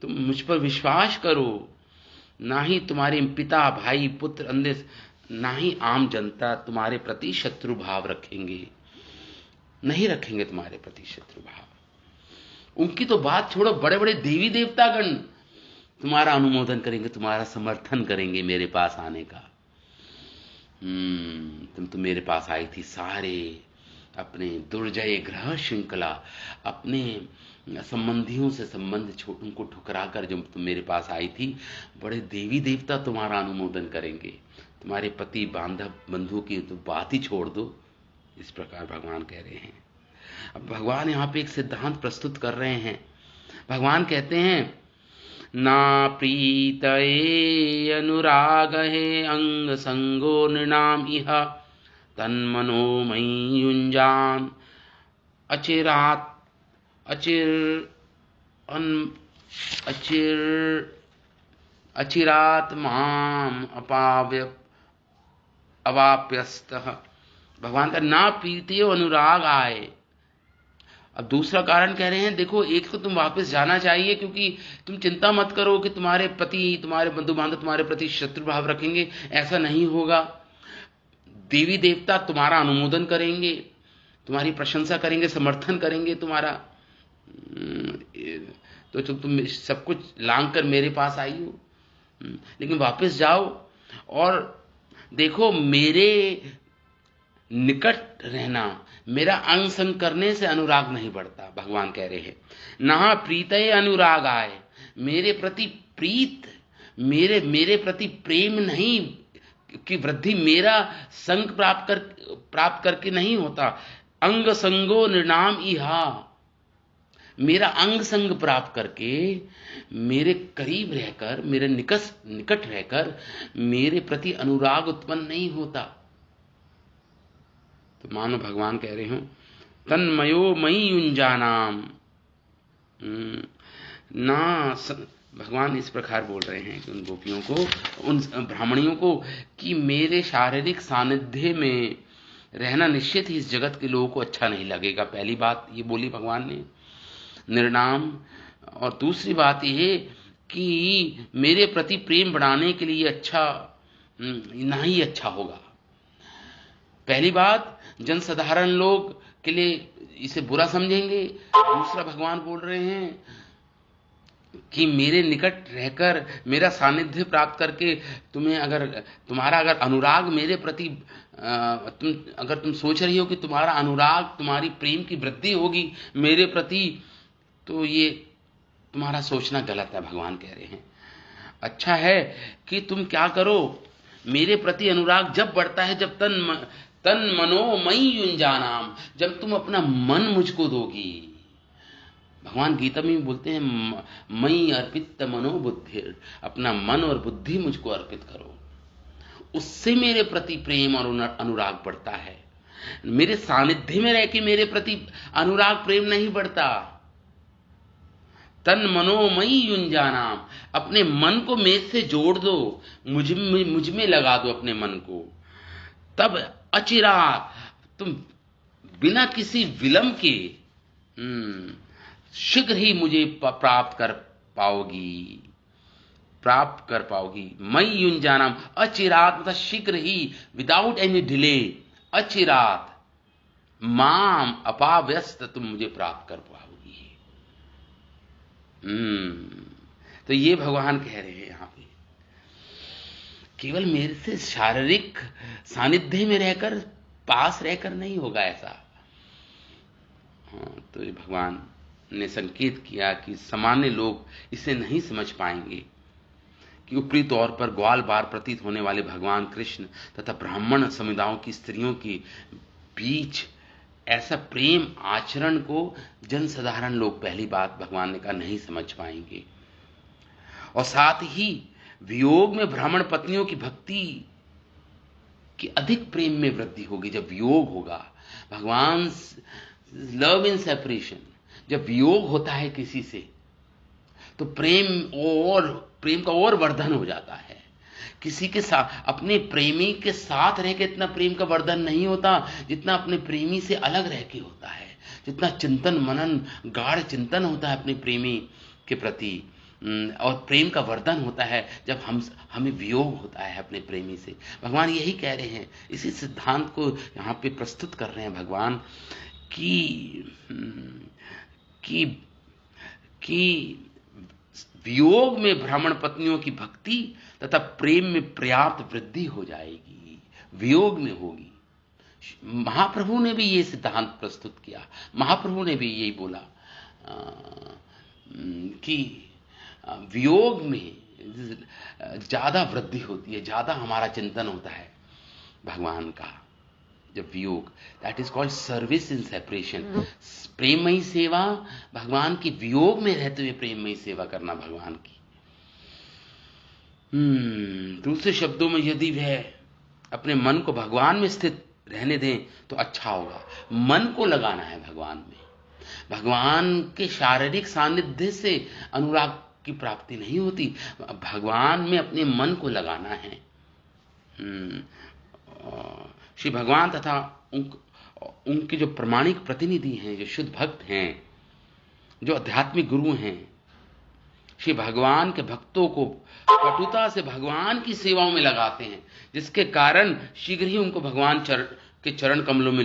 तुम मुझ पर विश्वास करो, ना ही तुम्हारे पिता भाई पुत्र अंधे, ना ही आम जनता तुम्हारे प्रति शत्रु भाव रखेंगे, नहीं रखेंगे तुम्हारे प्रति शत्रु भाव। उनकी तो बात छोड़ो, बड़े बड़े देवी देवतागण तुम्हारा अनुमोदन करेंगे, तुम्हारा समर्थन करेंगे मेरे पास आने का। तुम तो मेरे पास आई थी, सारे अपने दुर्जय ग्रह श्रृंखला, अपने संबंधियों से संबंध उनको ठुकरा कर जब तुम मेरे पास आई थी, बड़े देवी देवता तुम्हारा अनुमोदन करेंगे, तुम्हारे पति बांधव बंधु की तो बात ही छोड़ दो। इस प्रकार भगवान कह रहे हैं। अब भगवान यहाँ पे एक सिद्धांत प्रस्तुत कर रहे हैं। भगवान कहते हैं, ना प्रीतये अनुरागहे अंग संगो नृणाम इह तन्मनो मयि युञ्जान अचिरात अचिर अचिर अचिरात माम अवाप्यस्तः। भगवान का ना प्रीति अनुराग आए। अब दूसरा कारण कह रहे हैं, देखो एक तो तुम वापस जाना चाहिए, क्योंकि तुम चिंता मत करो कि तुम्हारे पति तुम्हारे बंधु बांधव तुम्हारे प्रति शत्रु भाव रखेंगे, ऐसा नहीं होगा। देवी देवता तुम्हारा अनुमोदन करेंगे, तुम्हारी प्रशंसा करेंगे, समर्थन करेंगे तुम्हारा। तो तुम सब कुछ लांग कर मेरे पास आई हो, लेकिन वापस जाओ और देखो मेरे निकट रहना, मेरा अंग संग करने से अनुराग नहीं बढ़ता। भगवान कह रहे हैं, ना प्रीतये अनुराग आए, मेरे प्रति प्रीत, मेरे प्रति प्रेम नहीं की वृद्धि मेरा संग प्राप्त करके नहीं होता। अंग संगो नृणाम इहा, मेरा अंग संग प्राप्त करके, मेरे करीब रहकर, मेरे निकट रहकर मेरे प्रति अनुराग उत्पन्न नहीं होता। तो मानो भगवान कह रहे हो, तन्मयो मयि युञ्जानाम, ना भगवान इस प्रकार बोल रहे हैं कि उन गोपियों को, उन ब्राह्मणियों को, कि मेरे शारीरिक सानिध्य में रहना निश्चित ही इस जगत के लोगों को अच्छा नहीं लगेगा। पहली बात ये बोली भगवान ने, निर्नाम। और दूसरी बात ये कि मेरे प्रति प्रेम बढ़ाने के लिए अच्छा ना ही अच्छा होगा। पहली बात, जनसाधारण लोग के लिए इसे बुरा समझेंगे। दूसरा, भगवान बोल रहे हैं कि मेरे निकट रहकर, मेरा सानिध्य प्राप्त करके, तुम्हारा अगर अनुराग मेरे प्रति, अगर तुम सोच रही हो कि तुम्हारा अनुराग, तुम्हारी प्रेम की वृद्धि होगी मेरे प्रति, तो ये तुम्हारा सोचना गलत है। भगवान कह रहे हैं अच्छा है कि तुम क्या करो, मेरे प्रति अनुराग जब बढ़ता है, जब तन मनो मई युंजानाम, जब तुम अपना मन मुझको दोगी। भगवान गीता में बोलते हैं मई अर्पित मनो बुद्धि, अपना मन और बुद्धि मुझको अर्पित करो, उससे मेरे प्रति प्रेम और अनुराग बढ़ता है। मेरे सानिध्य में रह के मेरे प्रति अनुराग प्रेम नहीं बढ़ता। तन मनोमयी युंजानाम, अपने मन को मेरे से जोड़ दो, मुझ में लगा दो अपने मन को, तब अचिरात तुम बिना किसी विलंब के शीघ्र ही मुझे प्राप्त कर पाओगी। मई युंजानाम, अचिरात मतलब शीघ्र ही, विदाउट एनी डिले, अचिरात माम अपाव्यस्त तुम मुझे प्राप्त कर पाओगी। तो ये भगवान कह रहे हैं यहां पे, केवल मेरे से शारीरिक सानिध्य में रहकर, पास रहकर नहीं होगा ऐसा। तो ये भगवान ने संकेत किया कि सामान्य लोग इसे नहीं समझ पाएंगे कि ऊपरी तौर पर ग्वाल बार प्रतीत होने वाले भगवान कृष्ण तथा ब्राह्मण समुदायों की स्त्रियों के बीच ऐसा प्रेम आचरण को जनसाधारण लोग, पहली बात भगवान ने कहा, नहीं समझ पाएंगे। और साथ ही वियोग में ब्राह्मण पत्नियों की भक्ति की अधिक प्रेम में वृद्धि होगी जब वियोग होगा। भगवान लव इन सेपरेशन, जब वियोग होता है किसी से तो प्रेम का और वर्धन हो जाता है। किसी के साथ, अपने प्रेमी के साथ रह के इतना प्रेम का वर्धन नहीं होता जितना अपने प्रेमी से अलग रह के होता है। जितना चिंतन मनन, गाढ़ चिंतन होता है अपने प्रेमी के प्रति, और प्रेम का वर्धन होता है जब हमें वियोग होता है अपने प्रेमी से। भगवान यही कह रहे हैं, इसी सिद्धांत को यहाँ पे प्रस्तुत कर रहे हैं भगवान कि वियोग में ब्राह्मण पत्नियों की भक्ति तथा प्रेम में पर्याप्त वृद्धि हो जाएगी, वियोग में होगी। महाप्रभु ने भी ये सिद्धांत प्रस्तुत किया। महाप्रभु ने भी यही बोला कि वियोग में ज्यादा वृद्धि होती है, ज्यादा हमारा चिंतन होता है भगवान का जब वियोग, that is called service in separation. प्रेममयी सेवा, भगवान की वियोग में रहते हुए प्रेममयी सेवा करना भगवान की। दूसरे शब्दों में, यदि वह अपने मन को भगवान में स्थित रहने दें तो अच्छा होगा। मन को लगाना है भगवान में। भगवान के शारीरिक सानिध्य से अनुराग की प्राप्ति नहीं होती, भगवान में अपने मन को लगाना है। श्री भगवान तथा उनके जो प्रामाणिक प्रतिनिधि हैं, जो शुद्ध भक्त हैं, जो आध्यात्मिक गुरु हैं, श्री भगवान के भक्तों को कटुता से भगवान की सेवाओं में लगाते हैं, जिसके कारण शीघ्र ही उनको भगवान के चरण कमलों में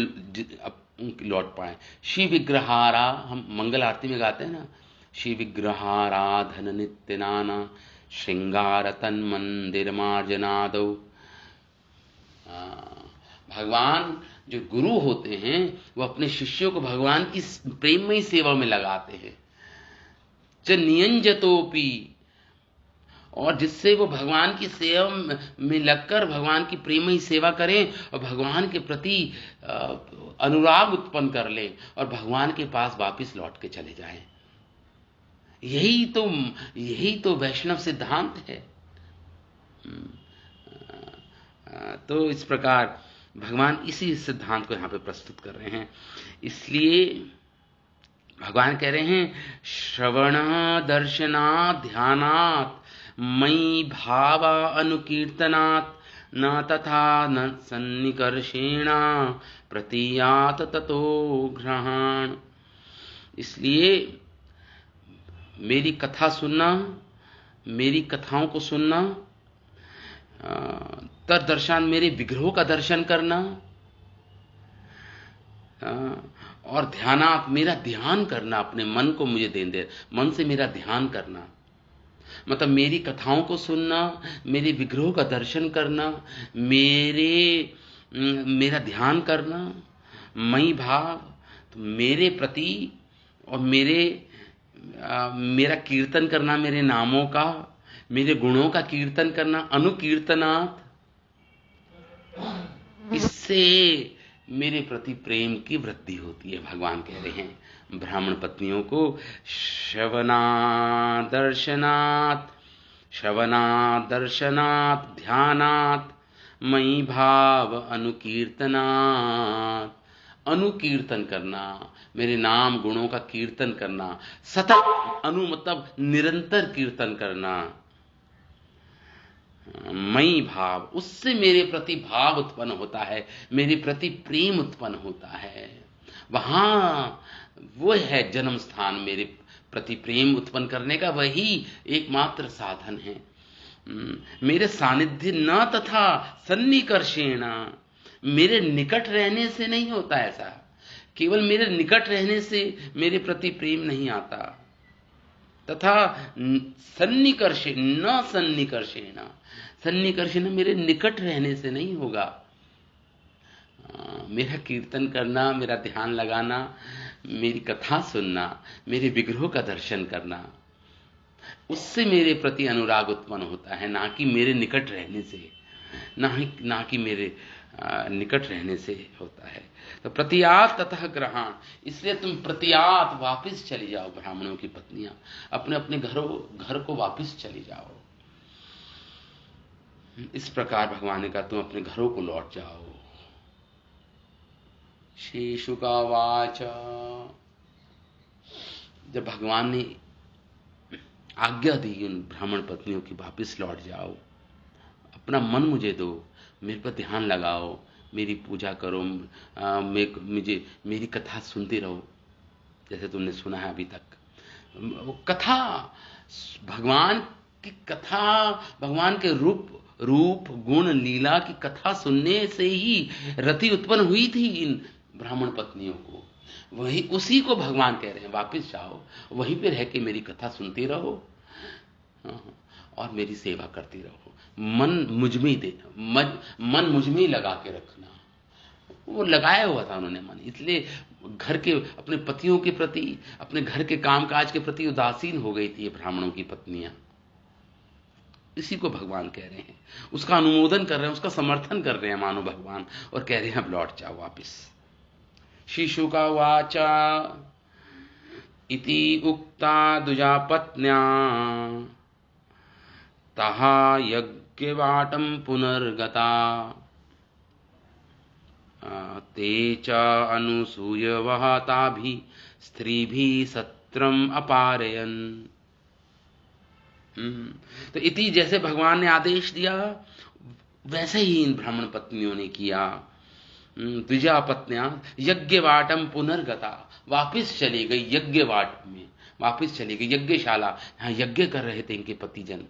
लौट पाए। श्री विग्रहारा, हम मंगल आरती में गाते हैं ना, श्री विग्रहाराधन नित्य नाना श्रृंगार तन मंदिर मार्जनादो। भगवान जो गुरु होते हैं वो अपने शिष्यों को भगवान की प्रेममयी सेवा में लगाते हैं, च नियंजतोपि, और जिससे वो भगवान की सेवा में लगकर भगवान की प्रेममयी सेवा करें और भगवान के प्रति अनुराग उत्पन्न कर लें और भगवान के पास वापस लौट के चले जाएं। यही तो वैष्णव सिद्धांत है। तो इस प्रकार भगवान इसी सिद्धांत को यहां पे प्रस्तुत कर रहे हैं। इसलिए भगवान कह रहे हैं श्रवण दर्शनात् ध्यानात् मयि भाव अनुकीर्तनात् न तथा न सन्निकर्षेण प्रतीयात ततो ग्रहण। इसलिए मेरी कथा सुनना, मेरी कथाओं को सुनना, दर्शन मेरे विग्रहों का दर्शन करना, और ध्यानात मेरा ध्यान करना, अपने मन को मुझे दे मन से मेरा ध्यान करना, मतलब मेरी कथाओं को सुनना, मेरे विग्रहों का दर्शन करना, मेरा ध्यान करना, मई भाव, तो मेरे प्रति और मेरा कीर्तन करना, मेरे नामों का, मेरे गुणों का कीर्तन करना, अनुकीर्तनात्, इससे मेरे प्रति प्रेम की वृद्धि होती है। भगवान कह रहे हैं ब्राह्मण पत्नियों को श्रवणात् दर्शनात् ध्यानात् मयि भाव अनुकीर्तनात्, अनुकीर्तन करना, मेरे नाम गुणों का कीर्तन करना, सतत, अनु मतलब निरंतर कीर्तन करना, मई भाव, उससे मेरे प्रति भाव उत्पन्न होता है, मेरे प्रति प्रेम उत्पन्न होता है। वहां वो है जन्म स्थान मेरे प्रति प्रेम उत्पन्न करने का, वही एकमात्र साधन है। मेरे सानिध्य न तथा सन्निकर्षेण, मेरे निकट रहने से नहीं होता ऐसा, केवल मेरे निकट रहने से मेरे प्रति प्रेम नहीं आता, तथा सन्निकर्षे न सन्निकर्षेण, सन्निकर्षेण मेरे निकट रहने से नहीं होगा। मेरा कीर्तन करना, मेरा ध्यान लगाना, मेरी कथा सुनना, मेरे विग्रहों का दर्शन करना, उससे मेरे प्रति अनुराग उत्पन्न होता है, ना कि मेरे निकट रहने से, ना कि मेरे निकट रहने से होता है। तो प्रतियात ततः ग्रहण, इसलिए तुम प्रतियात वापस चली जाओ, ब्राह्मणों की पत्नियां अपने अपने घर को वापस चली जाओ। इस प्रकार भगवान ने कहा तुम अपने घरों को लौट जाओ। श्री शुकावाच, जब भगवान ने आज्ञा दी उन ब्राह्मण पत्नियों की वापस लौट जाओ, अपना मन मुझे दो, मेरे पर ध्यान लगाओ, मेरी पूजा करो, मुझे मेरी कथा सुनते रहो, जैसे तुमने सुना है अभी तक। वो कथा, भगवान की कथा, भगवान के रूप गुण लीला की कथा सुनने से ही रति उत्पन्न हुई थी इन ब्राह्मण पत्नियों को। वही उसी को भगवान कह रहे हैं वापस जाओ, वहीं पे रह के मेरी कथा सुनते रहो और मेरी सेवा करती रहो। मन मुझ में दे, मन मुझ में ही लगा के रखना। वो लगाया हुआ था उन्होंने मन, इसलिए घर के अपने पतियों के प्रति, अपने घर के कामकाज के प्रति उदासीन हो गई थी ये ब्राह्मणों की पत्नियां। इसी को भगवान कह रहे हैं, उसका अनुमोदन कर रहे हैं, उसका समर्थन कर रहे हैं मानो भगवान, और कह रहे हैं अब लौट जाओ वापिस। शिशुका वाचा इति उक्ता दुजा पत्न्या तहा यज्ञवाटं पुनर्गता ते च अनुसूयवः ताभिः स्त्रीभिः सत्रम अपारयन्। तो इति जैसे भगवान ने आदेश दिया वैसे ही इन ब्राह्मण पत्नियों ने किया। द्विजा पत्नियां यज्ञवाटम पुनर्गता, वापिस चली गई यज्ञवाट में, वापिस चली गई यज्ञशाला, यहाँ यज्ञ कर रहे थे इनके पतिजन,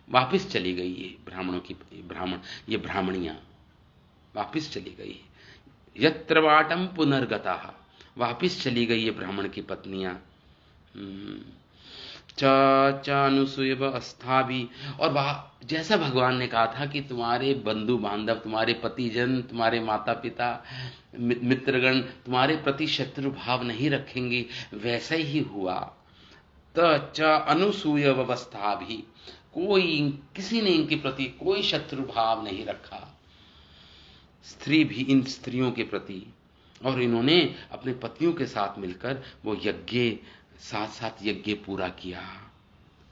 वापिस चली गई ये ब्राह्मणों की ये ब्राह्मणियां वापिस चली गई। यत्र वाटम पुनर्गता, वापिस चली गई ये ब्राह्मण की पत्नियां। च अनुसूय अस्था भी, और जैसा भगवान ने कहा था कि तुम्हारे बंधु बांधव, तुम्हारे पतिजन, तुम्हारे माता पिता, मित्रगण तुम्हारे प्रति शत्रु भाव नहीं रखेंगे, वैसा ही हुआ। च अनुसूय अवस्था भी, किसी ने इनके प्रति कोई शत्रु भाव नहीं रखा, स्त्री भी इन स्त्रियों के प्रति, और इन्होंने अपने पतियों के साथ मिलकर वो साथ साथ यज्ञ पूरा किया।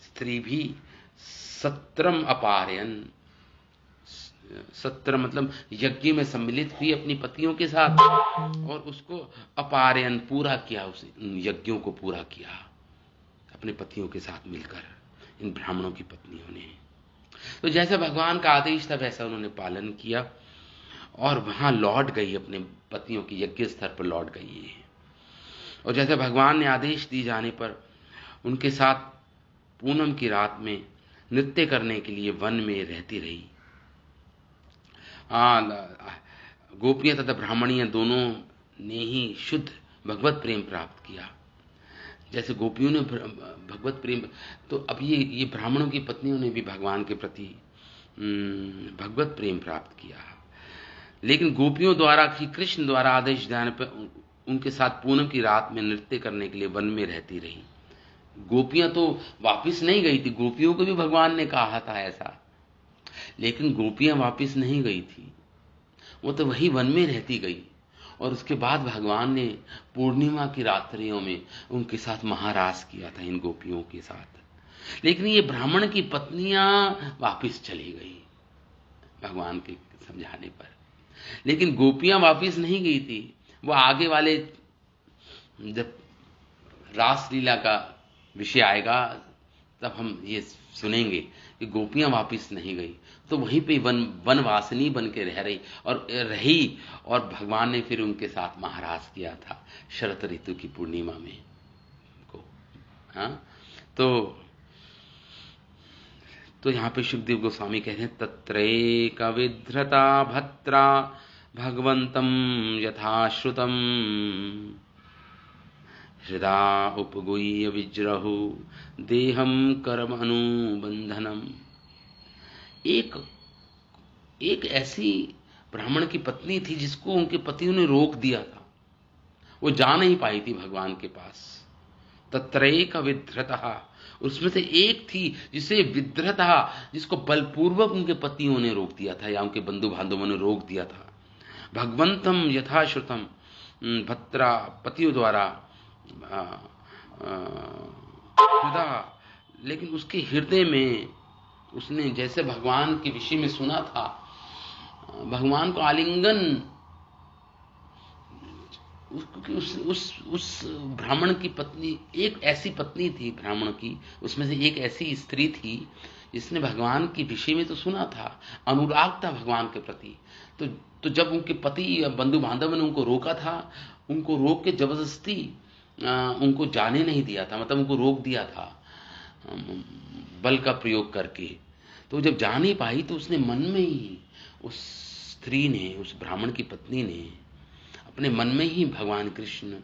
स्त्री भी सत्रम अपारयन, सत्र मतलब यज्ञ में सम्मिलित हुई अपनी पतियों के साथ, और उसको अपारयन पूरा किया, उस यज्ञों को पूरा किया अपने पतियों के साथ मिलकर इन ब्राह्मणों की पत्नियों ने। तो जैसा भगवान का आदेश था वैसा उन्होंने पालन किया और वहां लौट गई, अपने पतियों की यज्ञ स्तर पर लौट गई। और जैसे भगवान ने आदेश दिए जाने पर उनके साथ पूनम की रात में नृत्य करने के लिए वन में रहती रही। गोपियां तथा ब्राह्मणियां दोनों ने ही शुद्ध भगवत प्रेम प्राप्त किया। जैसे गोपियों ने भगवत प्रेम, तो अब ये ब्राह्मणों की पत्नियों ने भी भगवान के प्रति भगवत प्रेम प्राप्त किया। लेकिन गोपियों द्वारा श्री कृष्ण द्वारा आदेश देने पर उनके साथ पूनम की रात में नृत्य करने के लिए वन में रहती रही। गोपियां तो वापस नहीं गई थी, गोपियों को भी भगवान ने कहा था ऐसा, लेकिन गोपियां वापस नहीं गई थी, वो तो वही वन में रहती गई। और उसके बाद भगवान ने पूर्णिमा की रात्रियों में उनके साथ महारास किया था इन गोपियों के साथ। लेकिन ये ब्राह्मण की पत्नियां वापस चली गई भगवान के समझाने पर, लेकिन गोपियां वापस नहीं गई थी। वो आगे वाले जब रासलीला का विषय आएगा तब हम ये सुनेंगे कि गोपियां वापस नहीं गई, तो वहीं पे वनवासिनी बन के रही और भगवान ने फिर उनके साथ महारास किया था शरत ऋतु की पूर्णिमा में को। हाँ, तो यहां पे सुखदेव गोस्वामी कहते हैं तत्रैक विधृता भद्रा भगवंतम यथाश्रुतम हृदा उपगुह्य विजृहु देहम कर्म अनुबंधनम। एक ऐसी ब्राह्मण की पत्नी थी जिसको उनके पतियों ने रोक दिया था, वो जा नहीं पाई थी भगवान के पास। तत्रैक विधृता, उसमें से एक थी जिसे विधृता, जिसको बलपूर्वक उनके पतियों ने रोक दिया था या उनके बंधु बांधवों ने रोक दिया था। भगवंतम यथाश्रुतम, भद्रा पतियों द्वारा हृदय, लेकिन उसके हृदय में उसने जैसे भगवान के विषय में सुना था, भगवान को आलिंगन, क्योंकि उस ब्राह्मण की पत्नी, एक ऐसी पत्नी थी ब्राह्मण की, उसमें से एक ऐसी स्त्री थी जिसने भगवान के विषय में तो सुना था, अनुराग था भगवान के प्रति। तो जब उनके पति या बंधु बांधव ने उनको रोका था, उनको रोक के जबरदस्ती उनको जाने नहीं दिया था, मतलब उनको रोक दिया था बल का प्रयोग करके। तो जब जा नहीं पाई तो उसने मन में ही, उस स्त्री ने, उस ब्राह्मण की पत्नी ने अपने मन में ही भगवान कृष्ण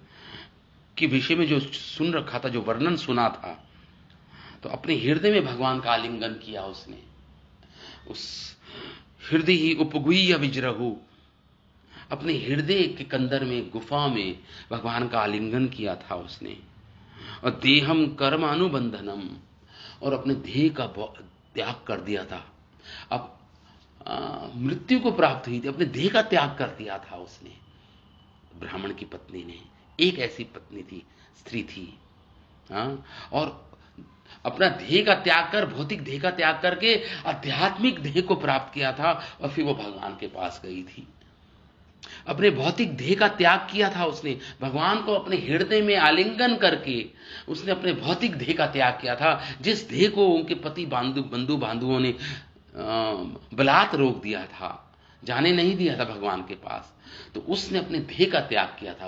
के विषय में जो सुन रखा था, जो वर्णन सुना था, तो अपने हृदय में भगवान का आलिंगन किया उसने। उस हृदय ही उपगुह्य विजृहु, अपने हृदय के कंदर में, गुफा में भगवान का आलिंगन किया था उसने। और देहम कर्म अनुबंधनम, और अपने देह का त्याग कर दिया था। अब मृत्यु को प्राप्त हुई थी, अपने देह का त्याग कर दिया था उसने, ब्राह्मण की पत्नी ने। एक ऐसी पत्नी थी, स्त्री थी, और अपना देह का त्याग कर, भौतिक देह का त्याग करके आध्यात्मिक देह को प्राप्त किया था, और फिर वो भगवान के पास गई थी। अपने भौतिक देह का त्याग किया था उसने, भगवान को अपने हृदय में आलिंगन करके उसने अपने भौतिक देह का त्याग किया था, जिस देह को उनके पति बंधु बांधवों ने बलात् रोक दिया था, जाने नहीं दिया था भगवान के पास। तो उसने अपने देह का त्याग किया था,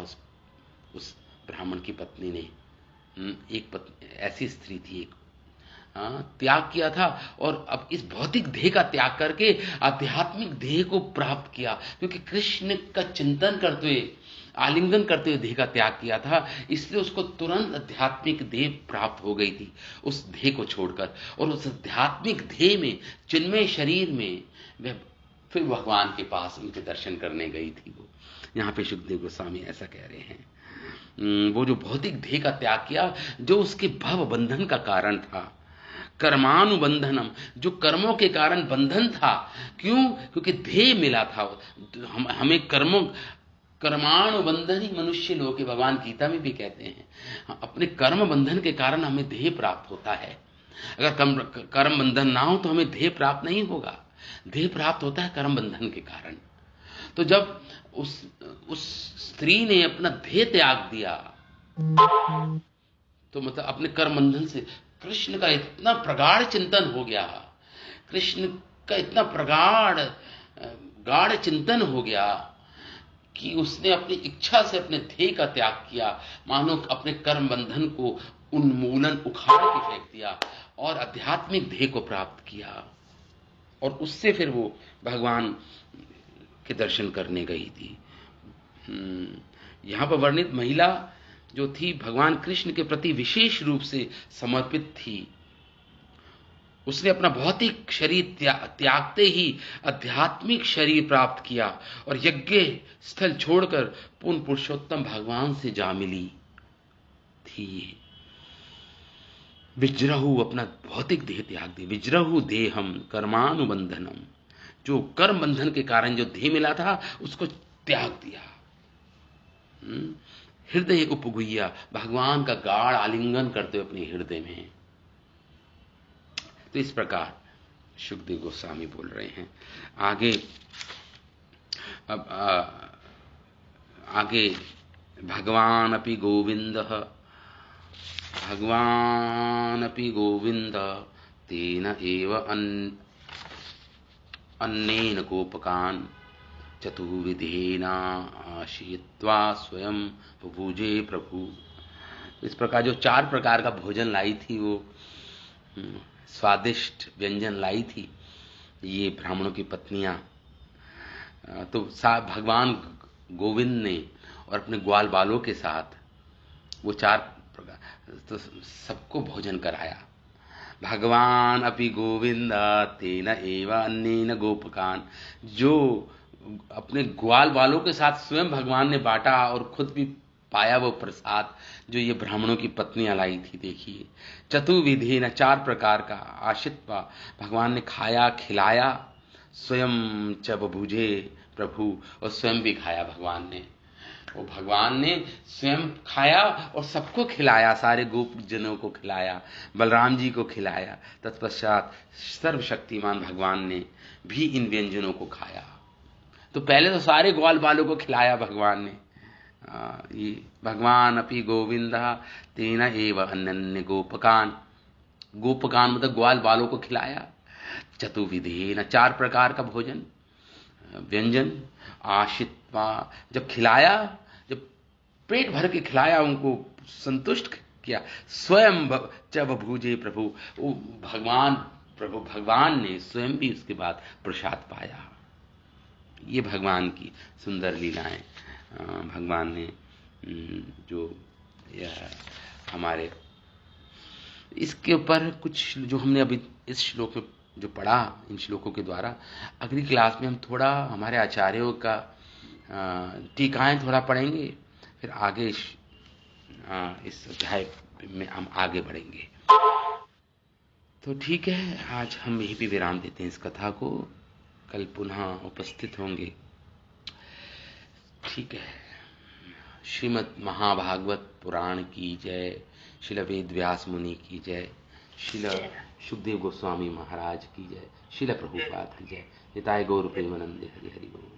उस ब्राह्मण की पत्नी ने। एक ऐसी स्त्री थी, एक त्याग किया था, और अब इस भौतिक देह का त्याग करके आध्यात्मिक देह को प्राप्त किया, क्योंकि कृष्ण का चिंतन करते हुए, आलिंगन करते हुए देह का त्याग किया था, इसलिए उसको तुरंत आध्यात्मिक देह प्राप्त हो गई थी उस देह को छोड़कर। और उस आध्यात्मिक देह में, चिन्मय शरीर में वह फिर भगवान के पास उनके दर्शन करने गई थी। वो यहाँ पे सुखदेव गोस्वामी ऐसा कह रहे हैं, वो जो भौतिक देह का त्याग किया, जो उसके भव बंधन का कारण था, कर्मानुबंधनम, जो कर्मों के कारण बंधन था। क्यों? क्योंकि देह मिला था। हमें कर्मानुबंधन ही मनुष्य लोग के, भगवान गीता में भी कहते हैं, अपने कर्म बंधन के कारण हमें देह प्राप्त होता है। अगर कर्म बंधन ना हो तो हमें देह प्राप्त नहीं होगा। देह प्राप्त होता है कर्म बंधन के कारण। तो जब उस स्त्री ने अपना देह त्याग दिया, तो मतलब अपने कर्म बंधन से कृष्ण का इतना प्रगाढ़ चिंतन हो गया, कृष्ण का इतना गाढ़ चिंतन हो गया कि उसने अपनी इच्छा से अपने ध्येय का त्याग किया, मानो अपने कर्म बंधन को उन्मूलन उखाड़ के फेंक दिया और आध्यात्मिक ध्येय को प्राप्त किया। और उससे फिर वो भगवान के दर्शन करने गई थी। यहां पर वर्णित महिला जो थी भगवान कृष्ण के प्रति विशेष रूप से समर्पित थी। उसने अपना भौतिक शरीर त्यागते ही आध्यात्मिक शरीर प्राप्त किया और यज्ञ स्थल छोड़कर पूर्ण पुरुषोत्तम भगवान से जा मिली थी। विज्रहु, अपना भौतिक देह त्याग दी। विज्रहु देहम कर्मानुबंधनम, जो कर्म बंधन के कारण जो देह मिला था उसको त्याग दिया। हृदय उपगुह्या, भगवान का गाढ़ आलिंगन करते हुए अपने हृदय में। तो इस प्रकार सुखदेव गोस्वामी बोल रहे हैं। आगे अब आगे भगवान अपि गोविंद, भगवान अपि गोविंद तेन एव अन्नेन गोपकान चतुर्विधेना आशीत्वा स्वयं भुभुजे प्रभु। इस प्रकार जो 4 प्रकार का भोजन लाई थी, वो स्वादिष्ट व्यंजन लाई थी ये ब्राह्मणों की पत्नियां, तो भगवान गोविंद ने और अपने ग्वाल बालों के साथ वो 4 प्रकार तो सबको भोजन कराया। भगवान अपि गोविंद तेन एव अन्नेन गोपकान, जो अपने ग्वाल बालों के साथ स्वयं भगवान ने बांटा और खुद भी पाया वो प्रसाद जो ये ब्राह्मणों की पत्नियां लाई थी। देखिए, चतुर्विधि न 4 प्रकार का आशित्वा, भगवान ने खाया खिलाया, स्वयं च बभुजे प्रभु, और स्वयं भी खाया भगवान ने। वो भगवान ने स्वयं खाया और सबको खिलाया, सारे गोप जनों को खिलाया, बलराम जी को खिलाया। तत्पश्चात सर्वशक्तिमान भगवान ने भी इन व्यंजनों को खाया। तो पहले तो सारे ग्वाल बालों को खिलाया भगवान ने। ये भगवान अपि गोविंद तेन एव अन्य गोपकान, गोपकान मतलब ग्वाल बालों को खिलाया। चतुर्विधि न 4 प्रकार का भोजन व्यंजन, आशित्वा, जब खिलाया, जब पेट भर के खिलाया, उनको संतुष्ट किया। स्वयं च बभुजे प्रभु, वो भगवान ने स्वयं भी उसके बाद प्रसाद पाया। ये भगवान की सुंदर लीलाएं भगवान ने जो हमारे इसके ऊपर कुछ जो हमने अभी इस श्लोक में जो पढ़ा, इन श्लोकों के द्वारा, अगली क्लास में हम थोड़ा हमारे आचार्यों का टीकाएं थोड़ा पढ़ेंगे, फिर आगे इस अध्याय में हम आगे बढ़ेंगे। तो ठीक है, आज हम यहीं पे विराम देते हैं इस कथा को, कल पुनः उपस्थित होंगे। ठीक है। श्रीमद् महाभागवत पुराण की जय, श्रील वेद व्यास मुनि की जय, श्रील सुखदेव गोस्वामी महाराज की जय, श्रील प्रभुपाद की जय। निताय गौर प्रेमानंदे हरि हरि बोल।